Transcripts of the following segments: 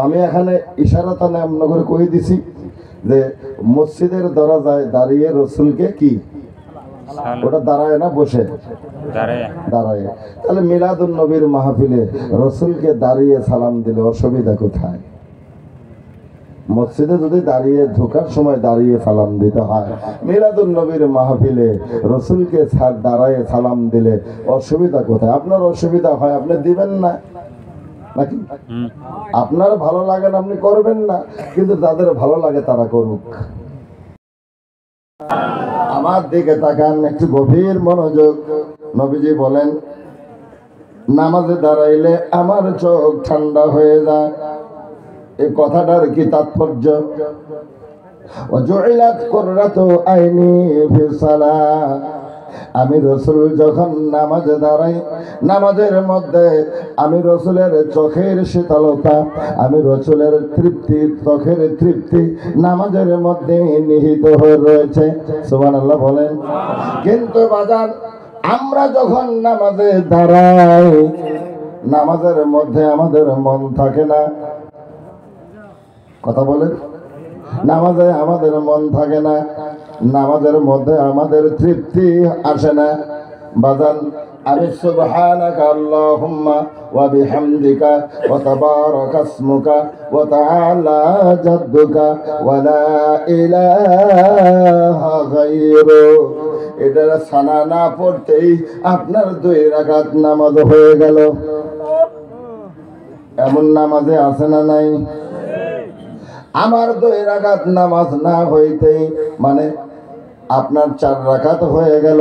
আমি এখানে ইশারাতে নাম করে কই দিছি যে মসজিদের দরজায় দাঁড়িয়ে রসুলকে কি ওটা দাঁড়ায় না বসে দাঁড়ায়। তাহলে মিলাদুন নবীর মাহফিলে রসুলকে দাঁড়িয়ে সালাম দিলে অসুবিধা কোথায়? মসজিদে যদি দাঁড়িয়ে ঢোকার সময় দাঁড়িয়ে সালাম দিতে হয়, মিলাদুন নবীর মাহফিলে রসুলকে দাঁড়ায় সালাম দিলে অসুবিধা কোথায়? আপনার অসুবিধা হয় আপনি দিবেন না নাকি? আপনার ভালো লাগে না আপনি করবেন না, কিন্তু যাদের ভালো লাগে তারা করুক। আমার দিকে তাকান, একটু গভীর মনোযোগ। নবীজি বলেন নামাজে দাঁড়াইলে আমার চোখ ঠান্ডা হয়ে যায়। এই কথাটার কি তাৎপর্য? ওয়াজুইলাত কুররাতু আইনি ফিস সালাহ, আমি রসুল যখন নামাজে দাঁড়াই, নামাজের মধ্যে আমি রসুলের চোখের শীতলতা, আমি রসুলের তৃপ্তি, চোখের তৃপ্তি নামাজের মধ্যে নিহিত হয়ে রয়েছে। সুবহানাল্লাহ বলেন। কিন্তু বাজার আমরা যখন নামাজে দাঁড়াই, নামাজের মধ্যে আমাদের মন থাকে না। কথা বলেন, নামাজে আমাদের মন থাকে না, নামাজের মধ্যে আমাদের তৃপ্তি আসে না। বাজান আমি সুবহানাকা আল্লাহুম্মা ওয়া বিহামদিকা ওয়া তাবারাকা ইসমুকা ওয়া তাআলা জাদ্দুকা ওয়া লা ইলাহা গায়রু, এটা সানা না পড়তেই আপনার 2 রাকাত নামাজ হয়ে গেল। এমন নামাজে আছে না নাই? আমার 2 রাকাত নামাজ না হইতেই মানে আপনার 4 রাকাত হয়ে গেল।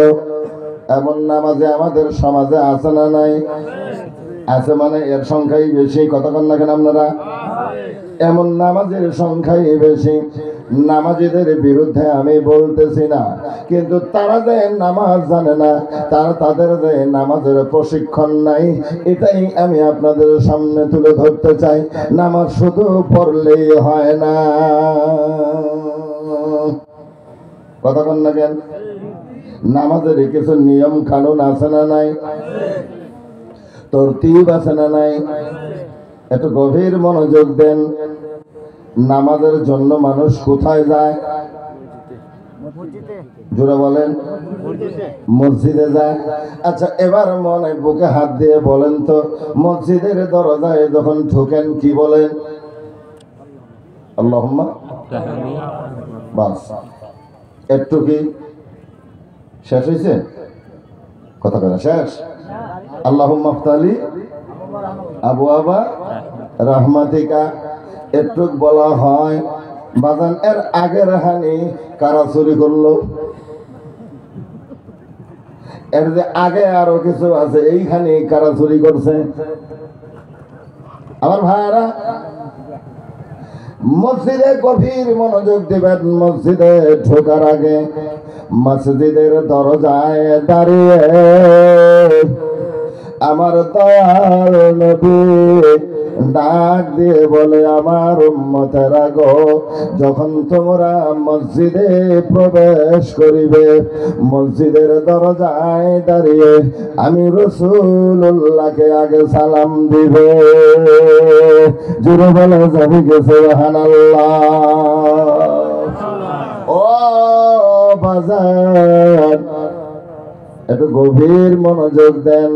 এমন নামাজে আমাদের সমাজে আছে না নাই? আছে, মানে এর সংখ্যাই বেশি। কথা কন না কেন আপনারা? এমন নামাজের সংখ্যাই বেশি। নামাজীদের বিরুদ্ধে আমি বলতেছি না, কিন্তু তারা যে নামাজ জানে না, তাদের যে নামাজের প্রশিক্ষণ নাই, এটাই আমি আপনাদের সামনে তুলে ধরতে চাই। নামাজ শুধু পড়লেই হয় না। কথা কন না কেন? নামাজের কিছু নিয়ম কানুন আছে না নাই? তরতিব আছে না নাই? একটু গভীর মনোযোগ দেন। নামাজের জন্য মানুষ কোথায় যায়? জোরে বলেন। মসজিদে যায়। আচ্ছা, এবার মনে বুকে হাত দিয়ে বলেন তো, মসজিদের দরজায় যখন ঢোকেন কি বলেন? আল্লাহুম্মা, বাস। একটু কি শেষ হয়েছে? কথা বলা শেষ? আল্লাহুম্মা আফতালি আবওয়াবা রাহমাতিকা, একটু বলা হয়। বাজান এর আগের হানি কারা চুরি করলো? এর যে আগে আরো কিছু আছে, এইখানে কারা চুরি করছে? আমার ভাইরা মসজিদে গভীর মনোযোগ দিবেন। মসজিদে ঢোকার আগে মসজিদের দরজায় দাঁড়িয়ে আমার দয়াল নবী ডাক দিয়ে বলে, আমার উম্মতেরা গো, যখন তোমরা মসজিদে প্রবেশ করিবে, মসজিদের দরজায় দাঁড়িয়ে আমি রাসূলুল্লাহকে আগে সালাম দিবে। জোরে বলে যাবি কে সুবহানাল্লাহ। ও বাজার, একটু গভীর মনোযোগ দেন।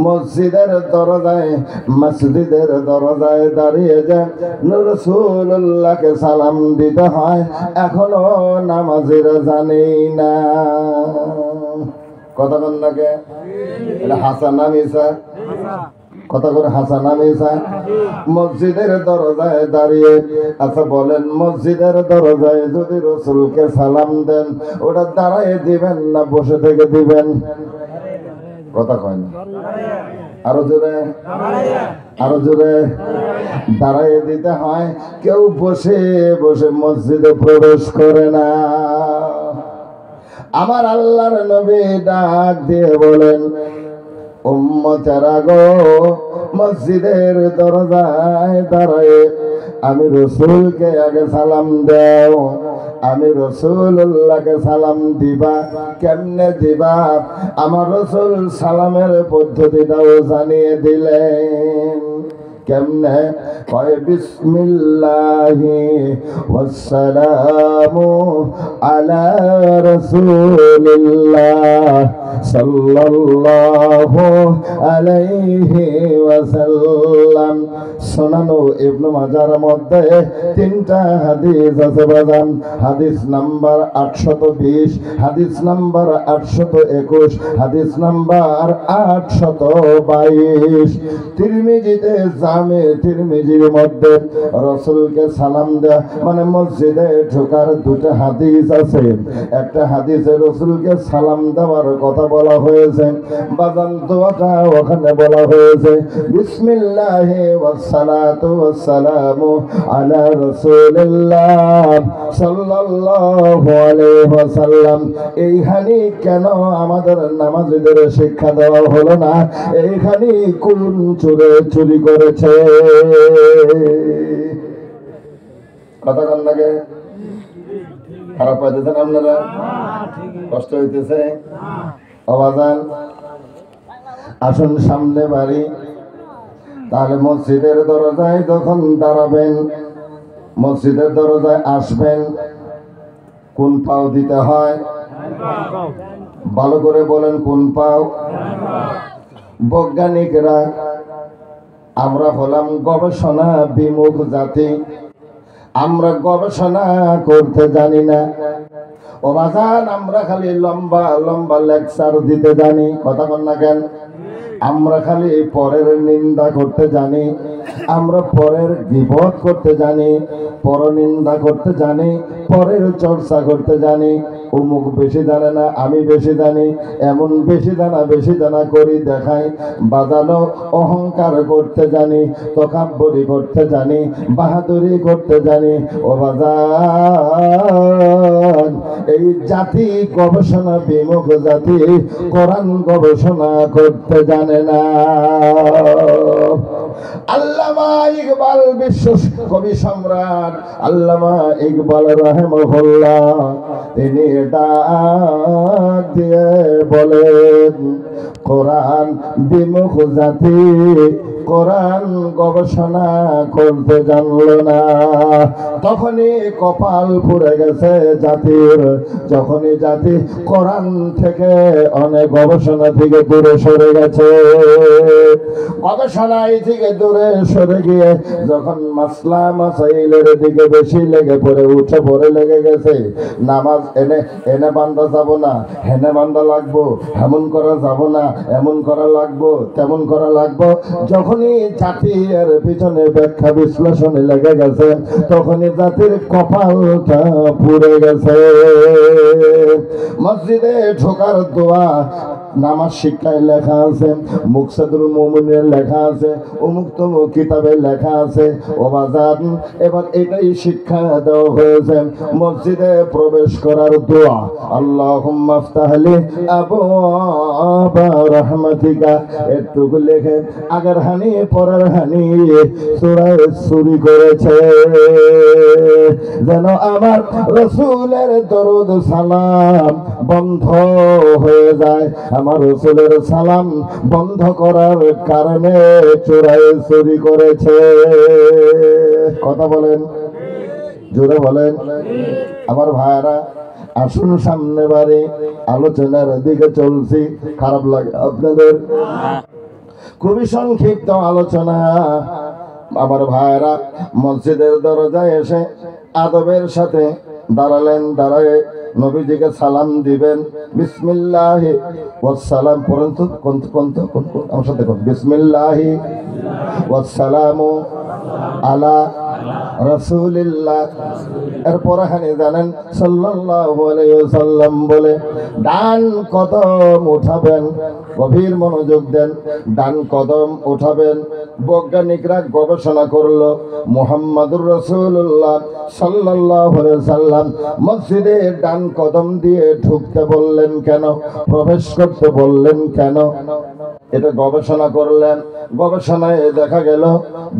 মসজিদের দরজায় দাঁড়িয়ে যান, রাসূলুল্লাহকে সালাম দিতে হয়। এখনো নামাজিরা জানেই না। কথা বল না কে? এটা হাসান মিসা? কথা করে হাসান মিসা? মসজিদের দরজায় দাঁড়িয়ে, আচ্ছা বলেন, মসজিদের দরজায় যদি রাসূলকে সালাম দেন, ওটা দাঁড়ায় দিবেন না বসে থেকে দিবেন? কথা কয় না? আরো জোরে, আরো জোরে। দাঁড়ায় দিতে হয়। কেউ বসে বসে মসজিদে প্রবেশ করে না। আমার আল্লাহর নবী ডাক দিয়ে বলেন, উম্মতেরা গো, মসজিদের দরজায় দাঁড়ায় আমি রাসূলকে আগে সালাম দাও। আমি রাসূলুল্লাহকে সালাম দিবা। কেমনে দিবা? আমার রাসূল সালামের পদ্ধতিটাও জানিয়ে দিলেন। কেমনে কয় বিসমিল্লাহি ওয়াসসালামু আলা রাসূলিল্লাহ সাল্লাল্লাহু আলাইহি ওয়াসাল্লাম। সুনানু ইবনে মাজার মধ্যে তিনটা হাদিস আছে বাজান। হাদিস নাম্বার 820, হাদিস নাম্বার 821, হাদিস নাম্বার 822। তিরমিজিতে জামে তিরমিজির মধ্যে রাসূলকে সালাম দেয়া মানে মসজিদে ঢোকার দুটো হাদিস আছে। একটা হাদিসে রাসূলকে সালাম দেওয়ার কথা বলা হয়েছে, বাজান দোয়াটা ওখানে বলা হয়েছে বিসমিল্লাহি ওয়াসসালাতু ওয়াসসালামু আলা রাসূলিল্লাহ সাল্লাল্লাহু আলাইহি ওয়াসাল্লাম। এইখানে কেন আমাদের নামাজীদের শিক্ষা দেওয়া হলো না? এইখানে কোন চোরে চুরি করেছে? কথা কন লাগে? খারাপ পাইতেছেন আপনারা? কষ্ট হইতেছে? আওয়াজান আসুন সামনে বাড়ি। তাহলে মসজিদের দরজায় যখন দাঁড়াবেন, মসজিদের দরজায় আসবেন, কোন পাও দিতে হয়? ভালো করে বলেন, কোন পাও? বৈজ্ঞানিকরা, আমরা হলাম গবেষণা বিমুখ জাতি, আমরা গবেষণা করতে জানি না। ও বাজান আমরা খালি লম্বা লম্বা লেকচার দিতে জানি। কথা বল না কেন? আমরা খালি পরের নিন্দা করতে জানি, আমরা পরের গীবত করতে জানি, পরনিন্দা করতে জানি, পরের চর্চা করতে জানি। অমুক বেশি জানে না, আমি বেশি জানি, এমন বেশি জানা করি দেখাই। বাজানো অহংকার করতে জানি, তকাব্বুরি করতে জানি, বাহাদুরি করতে জানি। ও বাজান এই জাতি গবেষণা বিমুখ জাতি, কোরআন গবেষণা করতে জানে না। আল্লামা ইকবাল বিশ্ব কবি সম্রাট আল্লামা ইকবাল রাহিমাহুল্লাহ তিনি ডাক দিয়ে বলেন, কোরআন বিমুখ জাতি কোরআন গবেষণা করতে জানল না। তখনই কপাল পুড়ে গেছে জাতির, যখনই জাতি কোরআন থেকে অনেক গবেষণা থেকে দূরে সরে গেছে। গবেষণায় থেকে দূরে সরে গিয়ে যখন মাসলা মাসাইলের দিকে বেশি লেগে পড়ে, উঠে পড়ে লেগে গেছে। নামাজ এনে এনে বান্দা যাব না, হেনে বান্দা লাগবো, এমন করা যাব না, এমন করা লাগবো, তেমন করা লাগবো। যখনই জাতির পিছনে ব্যাখ্যা বিশ্লেষণে লেগে গেছে, তখনই জাতির কপালটা পুড়ে গেছে। মসজিদে ঢোকার দোয়া নামাজ শিক্ষায় লেখা আছে, মুকসাদুল মুমিনের লেখা আছে, অমুক তমুক কিতাবে লেখা আছে। ও বাজার এবার এটাই শিক্ষা দেওয়া হয়েছে মসজিদে প্রবেশ করার দোয়া, আল্লাহুম্মা আফতাহলি আবওয়াবা রাহমাতিকা। এটুকু লেখে আগের হানি পরের হানি সূরায় চুরি করেছে। যেন আমার রাসূলের দরুদ সালাম বন্ধ হয়ে যায়। আমার রাসূলের সালাম বন্ধ করার কারণে চোরাই চুরি করেছে। কথা বলেন, জোরে বলেন। আমার ভাইরা আসুন সামনে বাড়ি, আলোচনার দিকে চলছি। খারাপ লাগে আপনাদের? খুবই সংক্ষিপ্ত আলোচনা। আমার ভাইরা মসজিদের দরজায় এসে আদবের সাথে দাঁড়ালেন, দাঁড়ায় নবীজিকে সালাম দিবেন। বিসমিল্লাহি ওয়াসসালাম পড়েন তো, আমার সাথে কোন বিসমিল্লাহি ওয়াসসালামু আলা রাসূলিল্লাহ। এরপর হানি জানেন সাল্লাল্লাহু আলাইহি ওয়াসাল্লাম বলে ডান কদম উঠাবেন। গভীর মনোযোগ দেন, ডান কদম উঠাবেন। বৈজ্ঞানিকরা গবেষণা করলো মুহাম্মাদুর রাসূলুল্লাহ সাল্লাল্লাহু আলাইহি ওয়াসাল্লাম মসজিদে ডান কদম দিয়ে ঢুকতে বললেন কেন, প্রবেশ করতে বললেন কেন? এটা গবেষণা করলেন। গবেষণায় দেখা গেল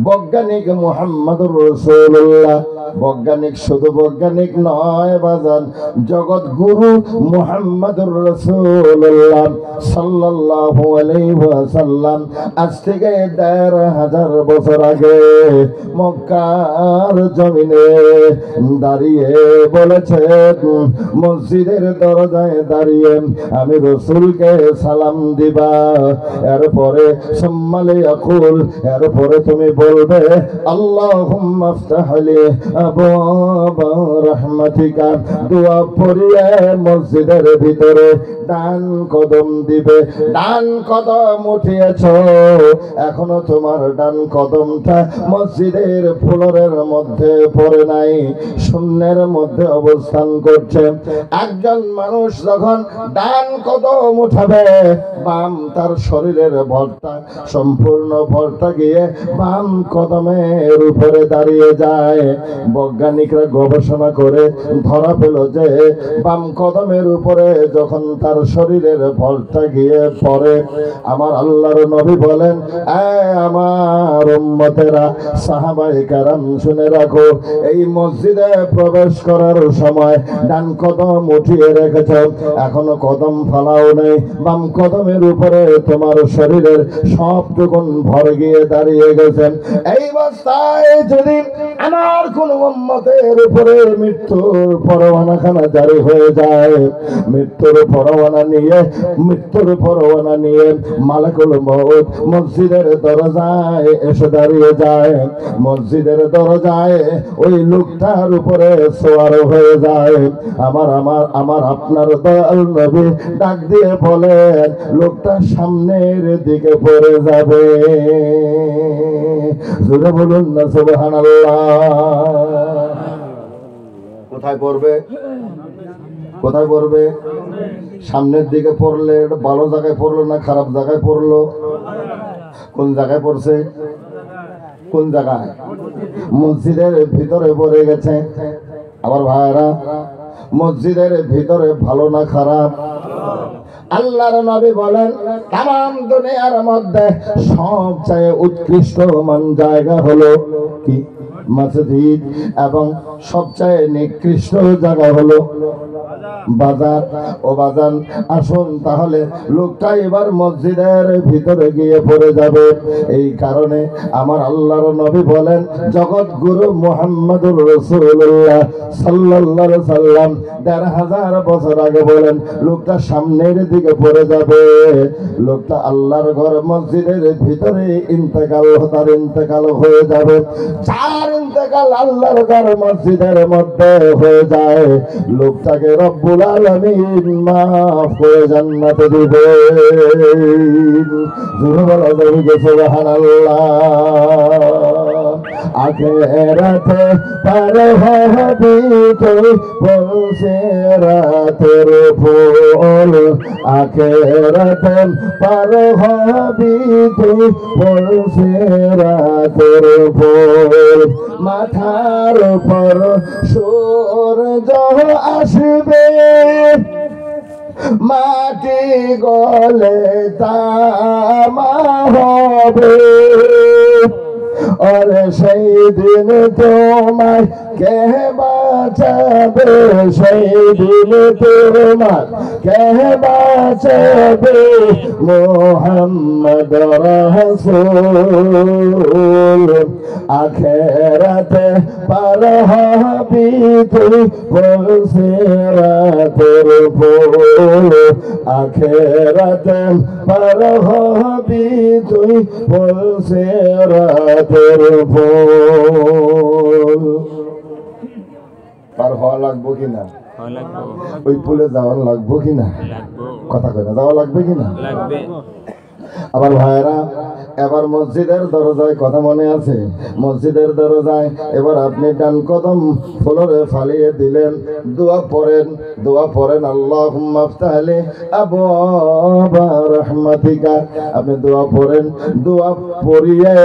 বৈজ্ঞানিক মুহাম্মাদুর রাসূলুল্লাহ বৈজ্ঞানিক শুধু বৈজ্ঞানিক নয় বাজান, জগৎ গুরু মুহাম্মদুর রাসূলুল্লাহ সাল্লাল্লাহু আলাইহি ওয়াসাল্লাম আজ থেকে ১৫০০ বছর আগে মক্কার জমিনে দাঁড়িয়ে বলেছে, মসজিদের দরজায় দাঁড়িয়ে আমি রাসূলকে সালাম দিবা, এরপরে সম্মালে আকুল, এরপরে তুমি বলবে আল্লাহুম্মা ইফতাহ লি আবওয়াবা রাহমাতিকা। দোয়া পড়িয়ে মসজিদের ভিতরে ডান কদম দিবে। ডান কদম উঠিয়েছ, এখনো তোমার ডান কদমটা মসজিদের ফ্লোরের মধ্যে পড়ে নাই, শূন্যের মধ্যে অবস্থান করছে। একজন মানুষ যখন ডান কদম উঠাবে, বাম তার শরীরের ভরটা, সম্পূর্ণ ভরটা গিয়ে বাম কদমের উপরে দাঁড়িয়ে যায়। বৈজ্ঞানিকরা গবেষণা করে ধরা পেল যে বাম কদমের উপরে যখন তার শরীরের ভরটা গিয়ে পড়ে, আমার আল্লাহর নবী বলেন, আমার উম্মতেরা, সাহাবায়ে কেরাম শুনে রাখো, এই মসজিদে প্রবেশ করার সময় ডান কদম উঠিয়ে রেখেছ, এখনো কদম ফালাও নেই, বাম কদমের উপরে তোমার শরীরের সবটুকুন ভর গিয়ে দাঁড়িয়ে গেছেন। এই অবস্থায় যদি আমার কোন উম্মতের উপরে মৃত্যুর পরোয়ানাখানা জারি হয়ে যায়, মৃত্যুর পরোয়ানা নিয়ে মালাকুল মউত মসজিদের দরজায় এসে দাঁড়িয়ে যায়, মসজিদের দরজায় ওই লোকটার উপরে সওয়ার হয়ে যায়। আমার আপনার দয়াল নবী ডাক দিয়ে বলেন, লোকটা সামনের দিকে পড়ে যাবে। জোরে বলুন না সুবহানাল্লাহ। কোথায় পড়বে? কোথায় পড়বে? সামনের দিকে পড়লে এটা ভালো জায়গায় পড়লো না খারাপ জায়গায় পড়লো? কোন জায়গায় পড়ছে? কোন জায়গায়? মসজিদের ভিতরে পড়ে গেছে। আমার ভাইরা, মসজিদের ভিতরে ভালো না খারাপ? আল্লাহর নবী বলেন, তাম দুনিয়ার মধ্যে সবচেয়ে উৎকৃষ্ট মান জায়গা হলো কি? মসজিদ। এবং সবচেয়ে নিকৃষ্ট জায়গা হলো বাজার। ও বাজান, আসুন তাহলে লোকটা এবার মসজিদের ভিতরে গিয়ে পড়ে যাবে। এই কারণে আমার আল্লাহর নবী বলেন, জগৎ গুরু মুহাম্মদুর রাসূলুল্লাহ সাল্লাল্লাহু আলাইহি সাল্লাম ১৫০০ বছর আগে বলেন, লোকটা সামনের দিকে পড়ে যাবে। লোকটা আল্লাহর ঘর মসজিদের ভিতরে তার ইন্তেকাল হয়ে যাবে। চার ইন্তেকাল আল্লাহর ঘর মসজিদের মধ্যে হয়ে যায়, লোকটাকে রব্বুল আলামিন মাফ করে জান্নাতে দিবেন। সুবহানাল্লাহ। আখেরাতে পার হবি তুই বলছে রাতের ফুল, আখেরাতে পার হবি তুই বলছে রাতের ফুল। মাথার উপর সূর্য আসবে, মাটি গলে তামা হবে, और সেই দিন তোমায় কে বাঁচাবে, সেই দিন তোমায় কে বাঁচাবে, মুহাম্মদ রাসূল। আখেরাতে পার হবি তুই বলছে রাতের ফুল, আখেরাতে পার হবি তুই বলছে রাতের ফুল। পার হওয়া লাগবো কিনা? ওই পুলে যাওয়া লাগবো কিনা? কথা কয় না, যাওয়া লাগবে কিনা? আবার ভাইরা, এবার মসজিদের দরজায় কথা মনে আছে? মসজিদের দরজায় এবার আপনি ডান কদম ফ্লোরে ফালিয়ে দিলেন, দোয়া পড়েন আল্লাহুম্মা ইফতাহ লি আবওয়াবা রাহমাতিকা। আপনি দোয়া পড়েন, দোয়া পড়িয়ে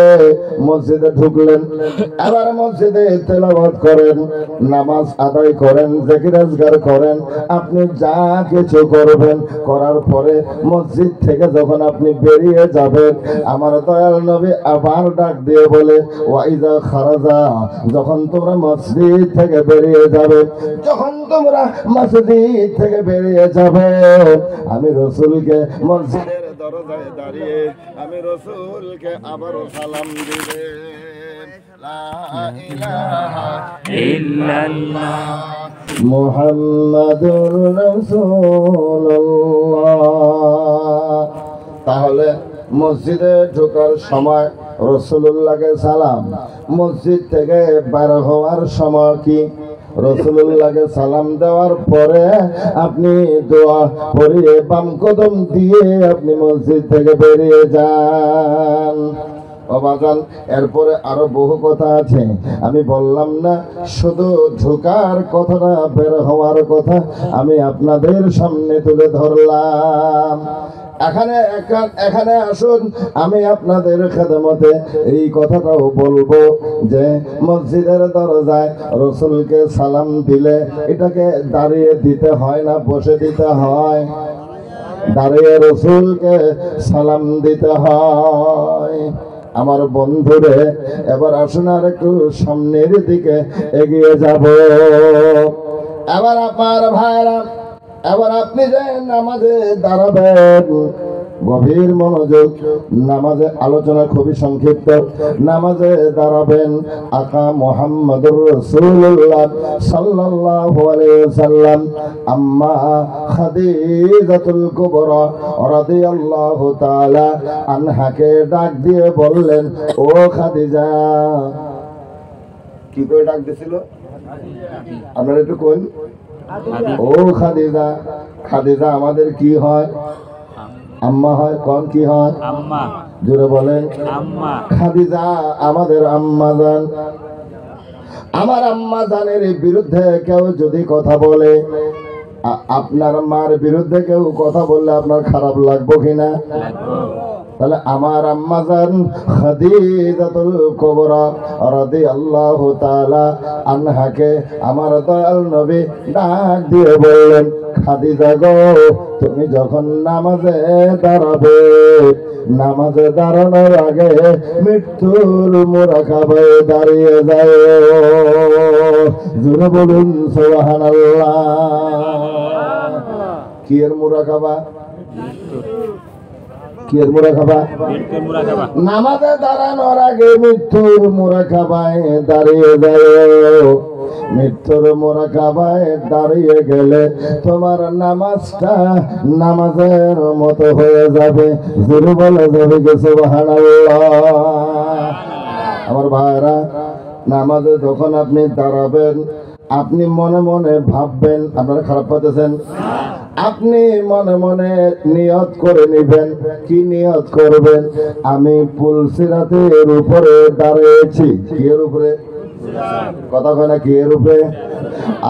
মসজিদে ঢুকলেন। এবার মসজিদে তেলাওয়াত করেন, নামাজ আদায় করেন, জিকির আজকার করেন, আপনি যা কিছু করবেন, করার পরে মসজিদ থেকে যখন আপনি বেরিয়ে বেরিয়ে যাবেন, আমার দয়াল নবী আবার ডাক দিয়ে বলে ওয়াইদা খারাজা, যখন তোমরা মসজিদ থেকে বেরিয়ে যাবে, যখন তোমরা মসজিদ থেকে বেরিয়ে যাবে, আমি রাসূলকে মসজিদের দরজায় দাঁড়িয়ে আমি রাসূলকে আবারও সালাম দিবে, লা ইলাহা ইল্লাল্লাহ মুহাম্মাদুর রাসূলুল্লাহ। তাহলে মসজিদে ঢোকার সময় রাসূলুল্লাহকে সালাম, মসজিদ থেকে বের হওয়ার সময় কি রাসূলুল্লাহকে সালাম দেওয়ার পরে আপনি দোয়া পড়িয়ে বাম কদম দিয়ে আপনি মসজিদ থেকে বেরিয়ে যান। বাজান, এরপরে আরো বহু কথা আছে, আমি বললাম না, শুধু ঢোকার কথাটা, বের হওয়ার কথা আমি আপনাদের সামনে তুলে ধরলাম। এখানে আসুন, আমি আপনাদের খেদমতে এই কথাটাও বলবো যে মসজিদের দরজায় রাসূলকে সালাম দিলে এটাকে দাঁড়িয়ে দিতে হয় না বসে দিতে হয়? দাঁড়িয়ে রাসূলকে সালাম দিতে হয়। আমার বন্ধুরে, এবার আসুন আর একটু সামনের দিকে এগিয়ে যাব। এবার আমার ভাইরা, এবার আপনি যে নামাজে দাঁড়াবেন, গভীর মনোযোগ, নামাজে আলোচনা খুবই সংক্ষিপ্ত। নামাজে দাঁড়াবেন, আকা মুহাম্মদুর রাসূলুল্লাহ সাল্লাল্লাহু আলাইহি ওয়াসাল্লাম আম্মা খাদিজাতুল কুবরা রাদিয়াল্লাহু তাআলা আনহাকে ডাক দিয়ে বললেন, ও খাদিজা। কি করে ডাক দিছিল আপনারা একটু কোন? ও খাদিজা। খাদিজা আমাদের কি হয়? আম্মা হয়। কোন কি হয়? আম্মা। জোরে বলেন। আম্মা। খাদিজা আমাদের আম্মা জান। আমার আম্মা জানের বিরুদ্ধে কেউ যদি কথা বলে, আপনার মার বিরুদ্ধে কেউ কথা বললে আপনার খারাপ লাগবে কিনা? তাহলে আমার আম্মা জান খাদিজাতুল কুবরা রাদিয়াল্লাহু তাআলা আনহাকে আমার দয়াল নবী ডাক দিয়ে বললেন, খাদিজা গো, তুমি যখন নামাজে দাঁড়াবে, নামাজে দাঁড়ানোর আগে মৃত্যুর মুরাকাবায় দাঁড়িয়ে যায়। জোরে বলুন সুবহানাল্লাহ। কি এর মুরাকাবা? কি এর মুরাকাবা? নামাজে দাঁড়ানোর আগে মৃত্যুর মুরাকাবায় দাঁড়িয়ে যায়। মৃত্যুর মুরাকাবায় দাঁড়িয়ে গেলে তোমার নামাজটা নামাজের মতো হয়ে যাবে। জোরে বলা যাবে কি সুবহানাল্লাহ। আমার ভাইরা, নামাজে যখন আপনি দাঁড়াবেন, আপনি মনে মনে ভাববেন, আপনারা খারাপ পাচ্ছেন, আপনি মনে মনে নিয়ত করে নিবেন। কি নিয়ত করবেন? আমি পুলসিরাতের উপরে দাঁড়িয়েছি। কি এর উপরে? কথা কয় না, কি এর উপরে?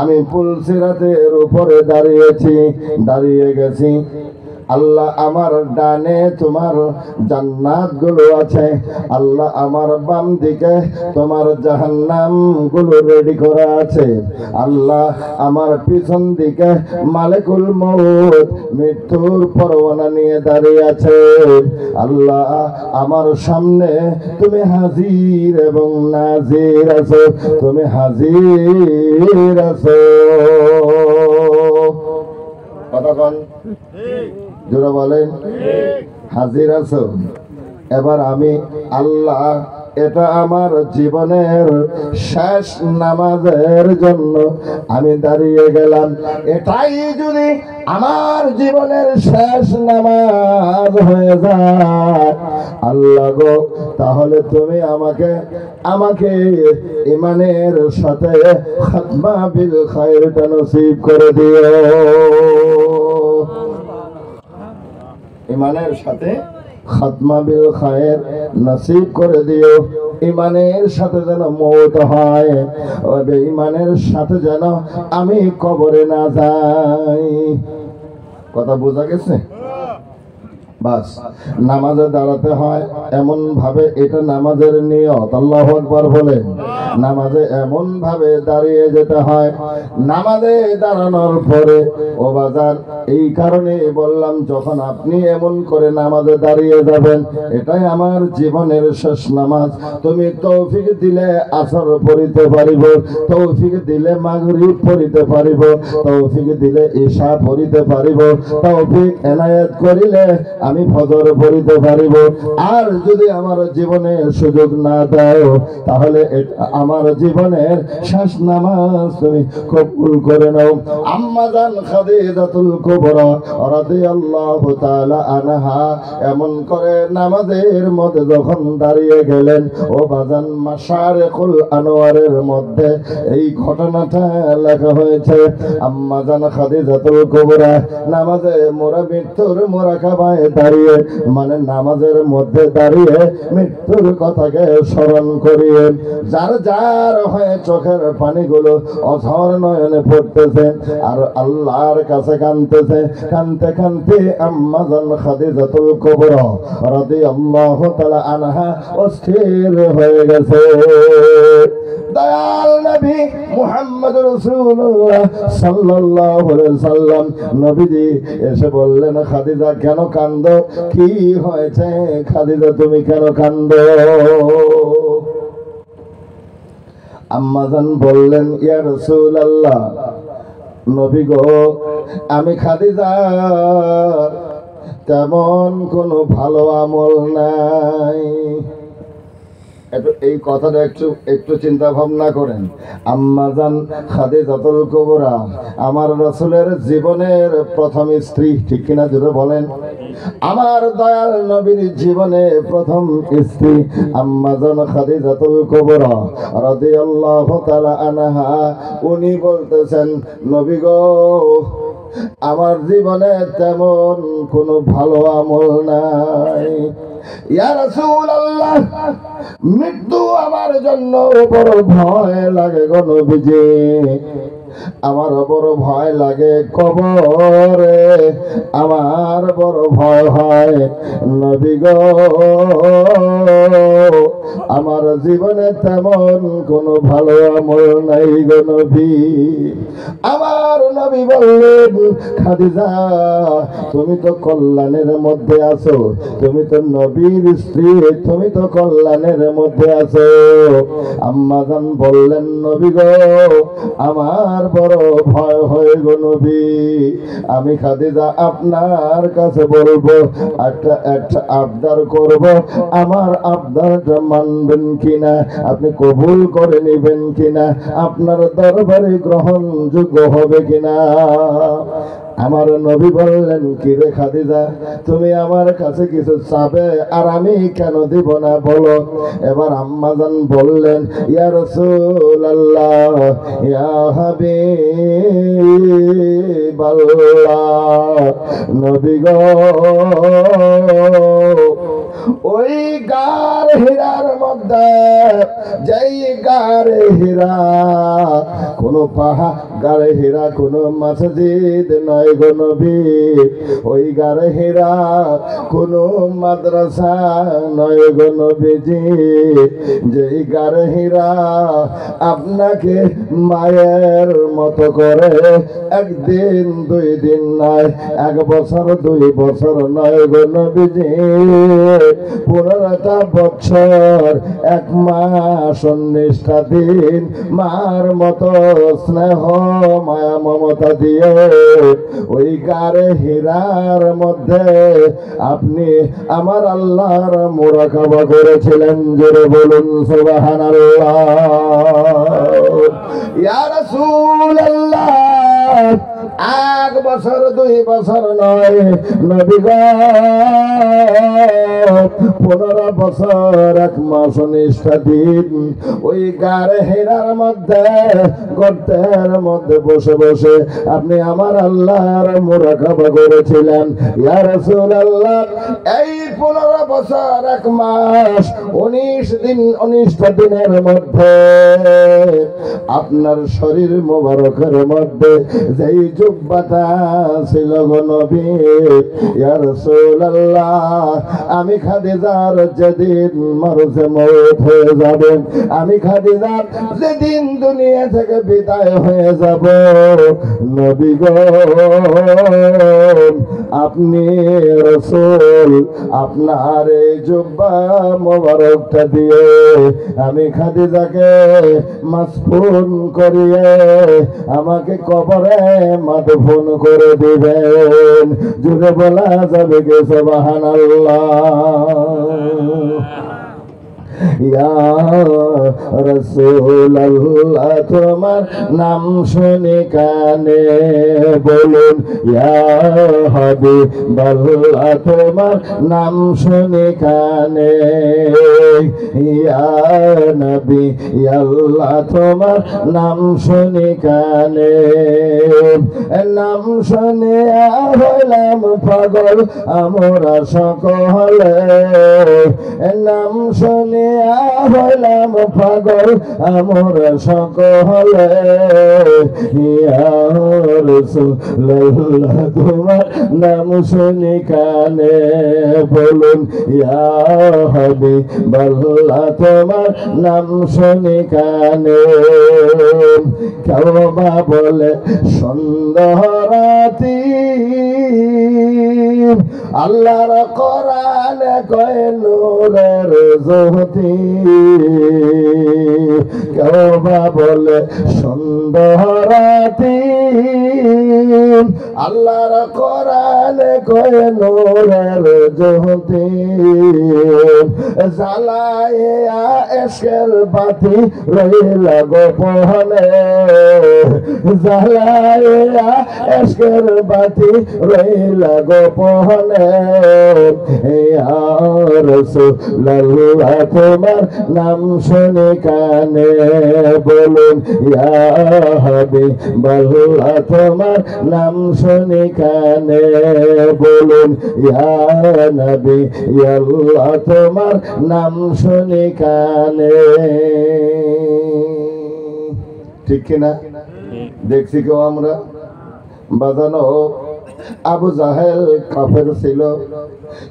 আমি পুলসিরাতের উপরে দাঁড়িয়েছি, দাঁড়িয়ে গেছি। আল্লাহ আমার ডানে তোমার জান্নাত গুলো আছে, আল্লাহ আমার বাম দিকে তোমার জাহান্নাম গুলো রেডি করা আছে। আল্লাহ আমার পিছন দিকে মালিকুল মউত মৃত্যুর পরোয়ানা নিয়ে দাঁড়িয়ে আছে। আল্লাহ আমার সামনে তুমি হাজির এবং নাজির আছো, তুমি হাজির আছো। কতক্ষণ জোরে বলেন, হাজির আছো। এবার আমি আল্লাহ, এটা আমার জীবনের শেষ নামাজের জন্য আমি দাঁড়িয়ে গেলাম। এটাই যদি আমার জীবনের শেষ নামাজ হয়ে যায়, আল্লাহ গো, তাহলে তুমি আমাকে ইমানের সাথে খাতমা বিল খায়রটা নসিব করে দিও। ইমানের সাথে খাতমা বিল খায়ের নসিব করে দিও। ইমানের সাথে যেন মওত হয়, ইমানের সাথে যেন আমি কবরে না যাই। কথা বোঝা গেছে? বাস, নামাজে দাঁড়াতে হয় এমন ভাবে, এটা নামাজের নিয়ত। আল্লাহু আকবার বলেন। নামাজে এমন ভাবে দাঁড়িয়ে যেতে হয়, নামাজে দাঁড়ানোর পরে ও বাজার এই কারণে বললাম, যখন আপনি এমন করে নামাজে দাঁড়িয়ে যাবেন, এটাই আমার জীবনের শেষ নামাজ। তুমি তৌফিক দিলে আসর পড়িতে পারিব, তৌফিক দিলে মাগরিব পড়িতে পারিব, তৌফিক দিলে ঈশা পড়িতে পারিব, তৌফিক এনায়েত করিলে আমি ফজর পড়িতে পারিব। আর যদি আমার জীবনে সুযোগ না দাও, তাহলে আমার জীবনের শেষ নামাজ তুমি কবুল করে নাও। আম্মা জান খাদিজাতুল কুবরা রাদিয়াল্লাহু তাআলা আনহা এমন করে নামাজের মধ্যে যখন দাঁড়িয়ে গেলেন, ও বাজান মাশারিকুল আনোয়ারের মধ্যে এই ঘটনাটা লেখা হয়েছে। আম্মা জান খাদিজাতুল কুবরা নামাজে মৃত্যুর মুরাকাবায় দাঁড়িয়ে, মানে নামাজের মধ্যে দাঁড়িয়ে মৃত্যুর কথাকে স্মরণ করিয়ে যার যার হয়ে চোখের পানিগুলো অঝর নয়নে পড়তেছে আর আল্লাহর কাছে কাঁদতেছে। কাঁদতে কাঁদতে আম্মা জান খাদিজাতুল কুবরা রাদিয়াল্লাহু তাআলা আনহা অস্থির হয়ে গেছে। দয়াল নবী মুহাম্মদ রাসূলুল্লাহ সাল্লাল্লাহু আলাইহি সাল্লাম নবীজি এসে বললেন, খাদিজা কেন কাঁদো? কি হয়েছে খাদিজা, তুমি কেন কাঁদো? আম্মা জান বললেন, ইয়া রাসূলুল্লাহ, নবী গো, আমি খাদিজা তেমন কোনো ভালো আমল নাই। এই কথাটা একটু চিন্তা ভাবনা করেন। আম্মা জান খাদিজাতুল কুবরা আমার রাসূলের জীবনের প্রথম স্ত্রী, ঠিক কিনা জোরে বলেন? আমার দয়াল নবীর জীবনে প্রথম স্ত্রী আম্মা জান খাদিজাতুল কুবরা রাদিয়াল্লাহু তাআলা আনহা, উনি বলতেছেন, নবী গো, আমার জীবনে তেমন কোনো ভালো আমল নাই। ইয়া রাসূলুল্লাহ, মৃত্যু আমার জন্য বড় ভয় লাগে গো নবীজি, আমার বড় ভয় লাগে কবরে, আমার বড় ভয় হয় নবী গো, আমার জীবনে তেমন কোনো ভালো আমল নাই গো নবী। আমার নবী বললেন, খাদিজা তুমি তো কল্যাণের মধ্যে আছো, তুমি তো নবীর স্ত্রী, তুমি তো কল্যাণের মধ্যে আছো। আম্মা জান বললেন, নবী গো, আমার বড় ভয় হয় গো নবী, আমি খাদিজা আপনার কাছে বলবো, একটা আবদার করব, আমার আবদারটা মানবেন কিনা, আপনি কবুল করে নেবেন কিনা, আপনার দরবারে গ্রহণযোগ্য হবে কিনা। আমার নবী বললেন, কি রে খাদিজা, তুমি আমার কাছে কিছু চাবে আর আমি কেন দিব না বলো? এবার আম্মা জান বললেন, ইয়া রাসূলুল্লাহ, ইয়া হাবিবাল্লাহ, নবী গো, ওই গার হীরার মধ্যে, যেই গার হীরা কোন গার হীরা কোন মসজিদ নয় গো নবী, ওই গার হীরা কোন মাদ্রাসা নয় গো নবীজি, যেই গার হীরা আপনাকে মায়ের মতো করে একদিন 2 দিন নয়, 1 বছর 2 বছর নয় গো নবীজি, 15টা বছর 1 মাস 19টা দিন মার মতো স্নেহ মায়া মমতা দিয়ে ওই গারে হীরার মধ্যে আপনি আমার আল্লাহর মুরাকাবা করেছিলেন। জোরে বলুন সুবহানাল্লাহ। ইয়া রাসূলুল্লাহ, 1 বছর 2 বছর নয় নবী গো, 15 বছর 1 মাস 19টা দিন ওই গারে হীরার মধ্যে গর্তের মধ্যে বসে বসে আপনি আমার আল্লাহর মুরাকাবা করেছিলেন। ইয়া রাসূলুল্লাহ, এই 15 বছর 1 মাস 19 দিন 19টা দিনের মধ্যে আপনার শরীর মোবারকের মধ্যে যেই জুব্বাটা ছিল গো নবী, ইয়া রাসূলুল্লাহ, আমি খাদিজার যেদিন মারুজে মওত হয়ে যাবে, আমি খাদিজার যেদিন দুনিয়া থেকে বিদায় হয়ে যাব, নবী গো আপনি রাসূল আপনার এই জুব্বা মোবারকটা দিয়ে আমি খাদিজাকে মাসফুন করিয়ে আমাকে কবরে মাদফুন করে দিবেন। জুড়ে বলা যাবে কে সুবহানাল্লাহ। ইয়া রাসূলুল্লাহ, তোমার নাম শুনে কানে বলুন, ইয়া হাবিবাল্লাহ, তোমার নাম শুনে কানে, ইয়া নবী আল্লাহ, তোমার নাম শুনে কানে, নাম শুনে হইলাম পাগল আমরা সকলে, নাম শুনে হইলাম পাগল আমরা সকলে, ইয়া রাসূলুল্লাহ, তোমার নাম শুনি কানে বলুন, ইয়া হাবিবাল্লাহ, তোমার নাম শুনি কানে। কেউ বা বলে সন্ধ্যা রাতি আল্লাহর কোরআনে কয় নূরের জ্যোতি, কেউ বা বলে সন্ধ্যা রাতি আল্লাহর কোরআনে কয় নূরের জ্যোতি, জ্বালাইয়া এশকের বাতি রইলা গোপনে, জ্বালাইয়া এশকের বাতি রইলা গোপনে, ইয়া রাসূলুল্লাহ, তোমার নাম শুনে কানে বলুন, ইয়া হাবিবাল্লাহ, তোমার নাম শুনে কানে বলুন, ইয়া নবী আল্লাহ, তোমার নাম শুনে কানে। ঠিক কিনা? দেখছি কেউ আমরা বাজানো আবু জাহেল কাফের ছিল,